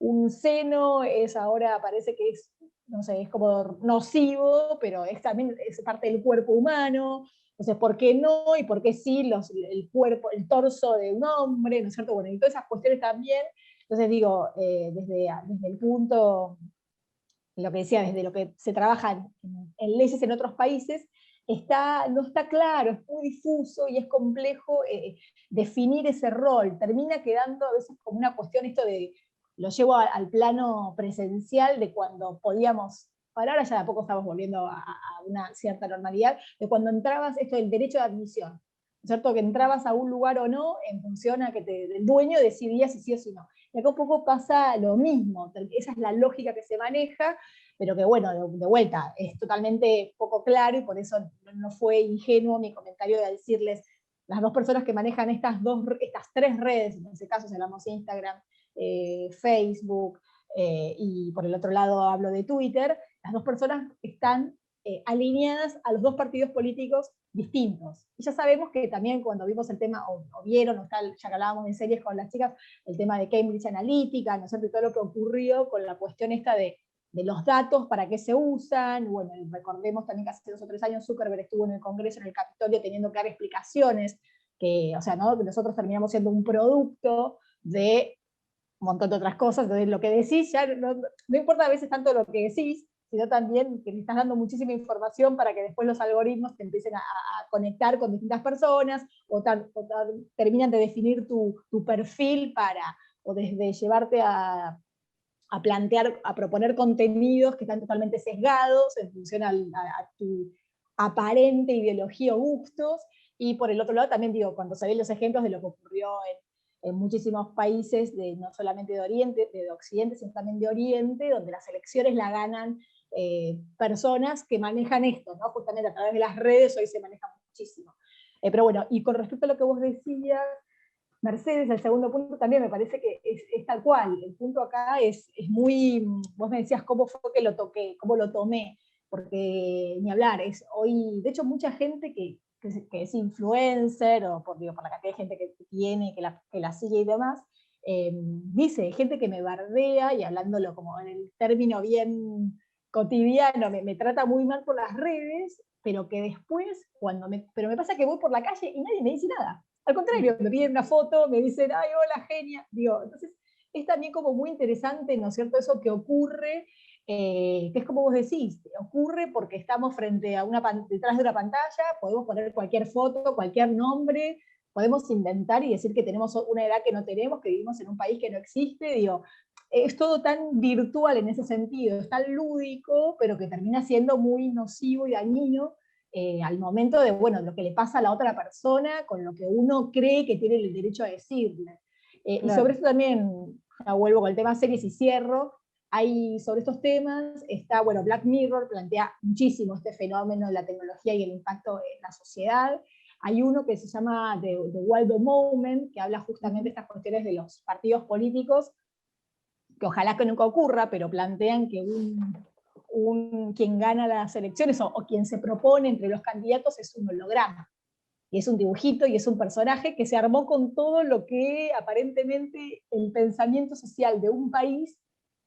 un seno es ahora, parece que es, no sé, es como nocivo, pero también es parte del cuerpo humano. Entonces, ¿por qué no? Y ¿por qué sí el cuerpo, el torso de un hombre, ¿no es cierto? Bueno, y todas esas cuestiones también. Entonces digo, desde el punto, lo que decía, desde lo que se trabaja en leyes en otros países, no está claro, es muy difuso y es complejo definir ese rol. Termina quedando a veces como una cuestión esto de, lo llevo al plano presencial de cuando podíamos, para ahora ya de a poco estamos volviendo a una cierta normalidad, de cuando entrabas, esto del derecho de admisión, ¿cierto? Que entrabas a un lugar o no en función a que el dueño decidía si sí o si no. Y acá un poco pasa lo mismo, esa es la lógica que se maneja, pero que bueno, de vuelta, es totalmente poco claro, y por eso no fue ingenuo mi comentario de decirles, las dos personas que manejan estas 3 redes, en ese caso hablamos de Instagram, Facebook, y por el otro lado hablo de Twitter, las dos personas están alineadas a los 2 partidos políticos distintos. Y ya sabemos que también cuando vimos el tema, o vieron, ya que hablábamos en series con las chicas, el tema de Cambridge Analytica, ¿no es cierto? Y todo lo que ocurrió con la cuestión esta de los datos, para qué se usan. Bueno, recordemos también que hace 2 o 3 años Zuckerberg estuvo en el Congreso, en el Capitolio, teniendo que dar explicaciones, que, o sea, ¿no? Que nosotros terminamos siendo un producto de un montón de otras cosas. Entonces lo que decís ya no importa a veces tanto lo que decís, sino también que le estás dando muchísima información para que después los algoritmos te empiecen a conectar con distintas personas, o terminan de definir tu perfil o desde llevarte a plantear, a proponer contenidos que están totalmente sesgados en función a tu aparente ideología o gustos. Y por el otro lado también digo, cuando se ven los ejemplos de lo que ocurrió en muchísimos países, no solamente de Oriente, de Occidente, sino también de Oriente, donde las elecciones la ganan personas que manejan esto, ¿no? Justamente a través de las redes hoy se maneja muchísimo. Pero bueno, y con respecto a lo que vos decías, Mercedes, el segundo punto también me parece que es tal cual. El punto acá es muy, vos me decías cómo fue que lo toqué, cómo lo tomé, porque ni hablar, hoy, de hecho mucha gente que es influencer, o por la cantidad de gente que tiene, que la sigue y demás, dice, gente que me bardea, y hablándolo como en el término bien cotidiano, me trata muy mal por las redes, pero que después, pero me pasa que voy por la calle y nadie me dice nada. Al contrario, me piden una foto, me dicen, ay, hola, genia. Digo, entonces, es también como muy interesante, ¿no es cierto?, eso que ocurre, que es como vos decís, ocurre porque estamos detrás de una pantalla, podemos poner cualquier foto, cualquier nombre, podemos inventar y decir que tenemos una edad que no tenemos, que vivimos en un país que no existe. Digo, es todo tan virtual en ese sentido, es tan lúdico, pero que termina siendo muy nocivo y dañino al momento de, bueno, lo que le pasa a la otra persona con lo que uno cree que tiene el derecho a decirle. Claro. Y sobre esto también, ya vuelvo con el tema series y cierro, sobre estos temas, bueno, Black Mirror plantea muchísimo este fenómeno de la tecnología y el impacto en la sociedad. Hay uno que se llama The Waldo Moment, que habla justamente de estas cuestiones de los partidos políticos, que ojalá que nunca ocurra, pero plantean que quien gana las elecciones o quien se propone entre los candidatos es un holograma. y es un dibujito y es un personaje que se armó con todo lo que aparentemente el pensamiento social de un país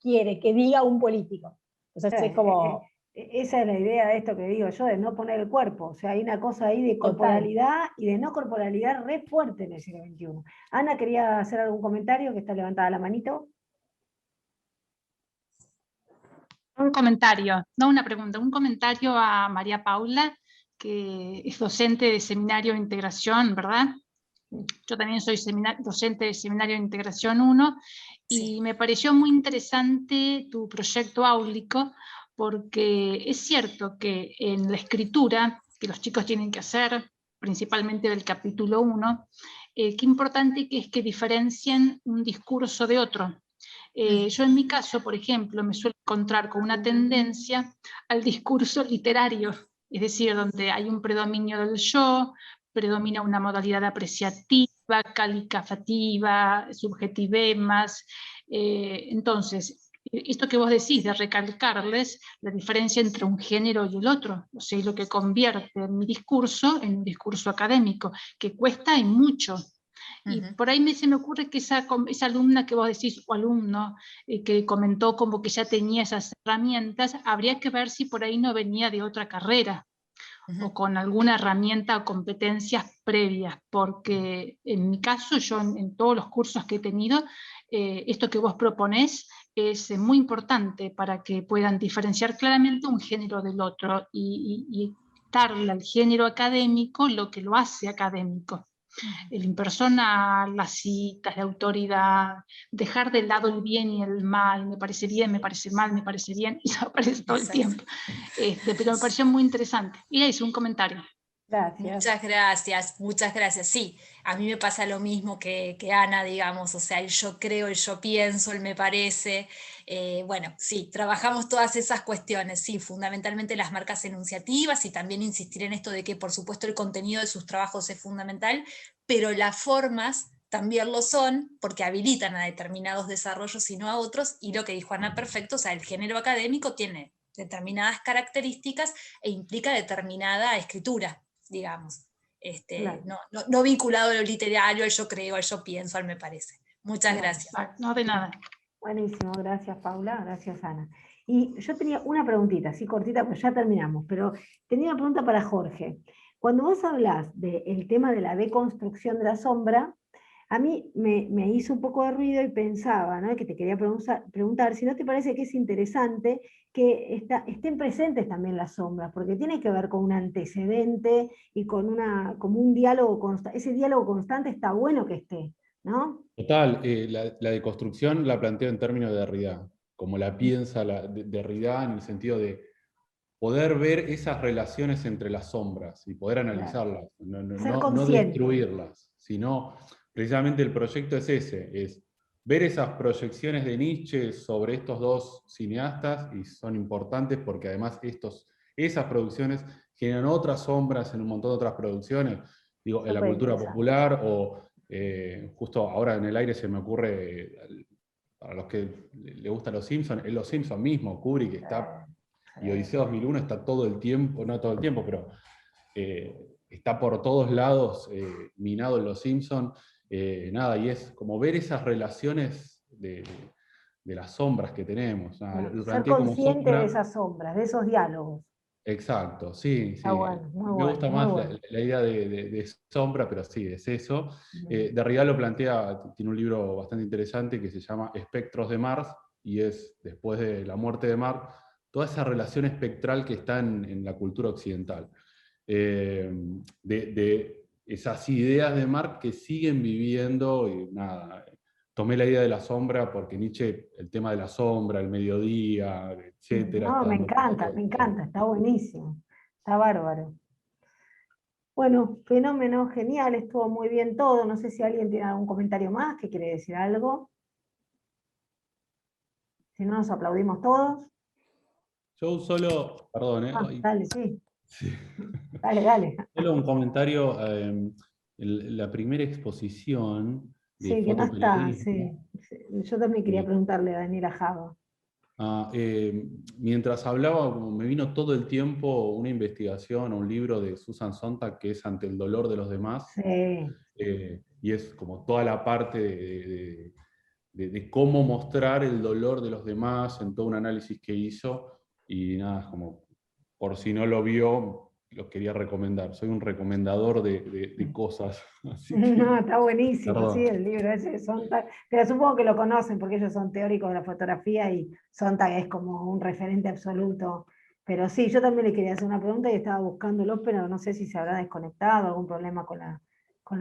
quiere que diga un político. Entonces es como... Esa es la idea de esto que digo yo, de no poner el cuerpo. O sea, hay una cosa ahí de corporalidad y de no corporalidad re fuerte en el siglo XXI. Ana, ¿quería hacer algún comentario? Que está levantada la manito. Un comentario, no una pregunta, un comentario a María Paula, que es docente de Seminario de Integración, ¿verdad? Yo también soy docente de Seminario de Integración 1, y me pareció muy interesante tu proyecto áulico, porque es cierto que en la escritura que los chicos tienen que hacer, principalmente del capítulo 1, qué importante que es que diferencien un discurso de otro. Yo en mi caso, por ejemplo, me suelo encontrar con una tendencia al discurso literario, es decir, donde hay un predominio del yo, predomina una modalidad apreciativa, calificativa, subjetivemas. Entonces, esto que vos decís de recalcarles la diferencia entre un género y el otro, o sea, lo que convierte mi discurso en un discurso académico, que cuesta y mucho. Y por ahí se me ocurre que esa alumna que vos decís, o alumno, que comentó como que ya tenía esas herramientas, habría que ver si por ahí no venía de otra carrera, o con alguna herramienta o competencias previas, porque en mi caso, yo en todos los cursos que he tenido, esto que vos proponés es muy importante para que puedan diferenciar claramente un género del otro, y darle al género académico lo que lo hace académico. El impersonal, las citas de autoridad, dejar de lado el bien y el mal, me parece bien, me parece mal, me parece bien, y eso aparece todo el tiempo. Pero me pareció muy interesante. Y hice un comentario. Gracias. Muchas gracias. Sí, a mí me pasa lo mismo que Ana, digamos, o sea, el yo creo, el yo pienso, el me parece. Bueno, sí, trabajamos todas esas cuestiones, sí, fundamentalmente las marcas enunciativas, y también insistir en esto de que, por supuesto, el contenido de sus trabajos es fundamental, pero las formas también lo son, porque habilitan a determinados desarrollos y no a otros, y lo que dijo Ana, perfecto, o sea, el género académico tiene determinadas características e implica determinada escritura, digamos, Claro. no vinculado a lo literario, al yo creo, al yo pienso, al me parece. Muchas gracias. No, de nada. Buenísimo, gracias Paula, gracias Ana. Y yo tenía una preguntita, así cortita, pues ya terminamos, pero tenía una pregunta para Jorge. Cuando vos hablás del tema de la deconstrucción de la sombra, a mí me hizo un poco de ruido y pensaba, ¿no?, que te quería preguntar si no te parece que es interesante que estén presentes también las sombras, porque tiene que ver con un antecedente y con como un diálogo constante. Ese diálogo constante está bueno que esté, ¿no? Total, la deconstrucción la planteo en términos de Derrida, como la piensa Derrida, en el sentido de poder ver esas relaciones entre las sombras y poder analizarlas, no destruirlas, sino precisamente el proyecto es ese, es ver esas proyecciones de Nietzsche sobre estos dos cineastas, y son importantes porque además esas producciones generan otras sombras en un montón de otras producciones, digo, en la cultura popular, o justo ahora en el aire se me ocurre, para los que le gustan los Simpsons, en los Simpsons mismo, Kubrick está, y Odisea 2001 está todo el tiempo, no todo el tiempo, pero está por todos lados minado en los Simpsons, nada, y es como ver esas relaciones de las sombras que tenemos. Ser consciente de esas sombras, de esos diálogos. Exacto, sí, sí. Bueno, Me gusta más la idea de sombra, pero sí, es eso. Derrida lo plantea, tiene un libro bastante interesante que se llama Espectros de Marx, y es, después de la muerte de Marx, toda esa relación espectral que está en la cultura occidental. De esas ideas de Marx que siguen viviendo, y nada, tomé la idea de la sombra porque Nietzsche, el tema de la sombra, el mediodía, etcétera. No, me encanta, está buenísimo, está bárbaro. Bueno, fenómeno, genial, estuvo muy bien todo. No sé si alguien tiene algún comentario más, que quiere decir algo. Si no, nos aplaudimos todos. Yo solo, perdón, dale, sí. Sí. Dale. Solo un comentario, la primera exposición de sí, que no está, fotoperiodismo. sí. Yo también quería preguntarle a Daniela Java. Mientras hablaba, como me vino todo el tiempo una investigación, un libro de Susan Sontag que es Ante el dolor de los demás. Sí. Y es como toda la parte de cómo mostrar el dolor de los demás en todo un análisis que hizo. Y nada, como por si no lo vio, lo quería recomendar. Soy un recomendador de cosas. Así que, No, está buenísimo, perdón. sí, el libro ese de Sontag, pero supongo que lo conocen porque ellos son teóricos de la fotografía y Sontag es como un referente absoluto. Pero sí, yo también le quería hacer una pregunta y estaba buscándolo, pero no sé si se habrá desconectado, algún problema con la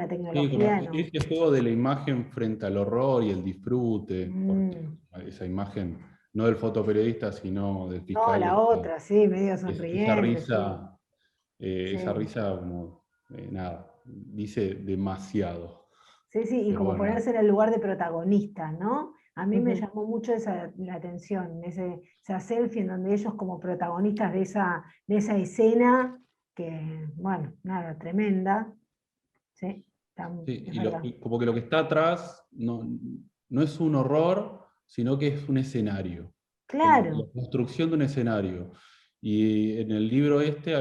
Sí, tecnología, como ¿no? ese juego de la imagen frente al horror y el disfrute, porque Mm, esa imagen, no del fotoperiodista, sino del no, fiscal, la otra, sí, medio esa sonriente, sí. risa, esa Sí. risa como, nada, dice demasiado. Sí, sí, y Pero como bueno, nada. ponerse en el lugar de protagonista, ¿no? A mí me Ujú. llamó mucho la atención, esa selfie en donde ellos como protagonistas de esa escena, que, bueno, nada, tremenda, ¿sí? Sí, Es y, verdad. y como que lo que está atrás no es un horror, sino que es un escenario, como la Claro, construcción de un escenario. Y en el libro este,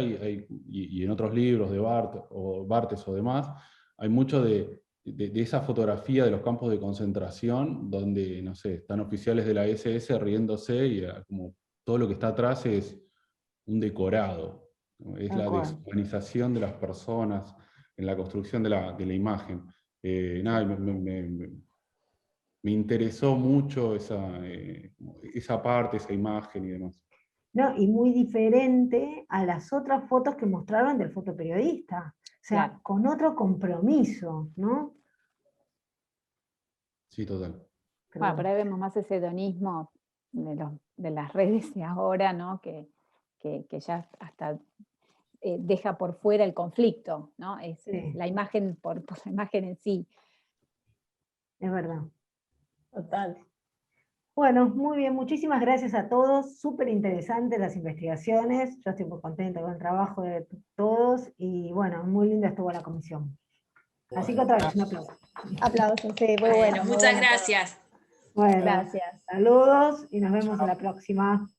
y en otros libros de Barthes o demás, hay mucho de esa fotografía de los campos de concentración, donde, no sé, están oficiales de la SS riéndose y como todo lo que está atrás es un decorado, ¿no? Es tal la cual. deshumanización de las personas en la construcción de la imagen. Nada, me interesó mucho esa parte, esa imagen y demás. ¿No? Y muy diferente a las otras fotos que mostraron del fotoperiodista. O sea, Claro. con otro compromiso, ¿no? Sí, total. Pero Bueno, bueno. por ahí vemos más ese hedonismo de las redes de ahora, ¿no? Que ya hasta deja por fuera el conflicto, ¿no? Es Sí, la imagen por la imagen en sí. es verdad. Total. Bueno, muy bien, muchísimas gracias a todos, súper interesantes las investigaciones, yo estoy muy contenta con el trabajo de todos y bueno, muy linda estuvo la comisión. Así que Bueno, otra vez, un aplauso. Aplausos, sí, muy Bueno, bueno, muy muchas bueno todo. gracias. Bueno, Gracias. saludos y nos vemos en chao. la próxima.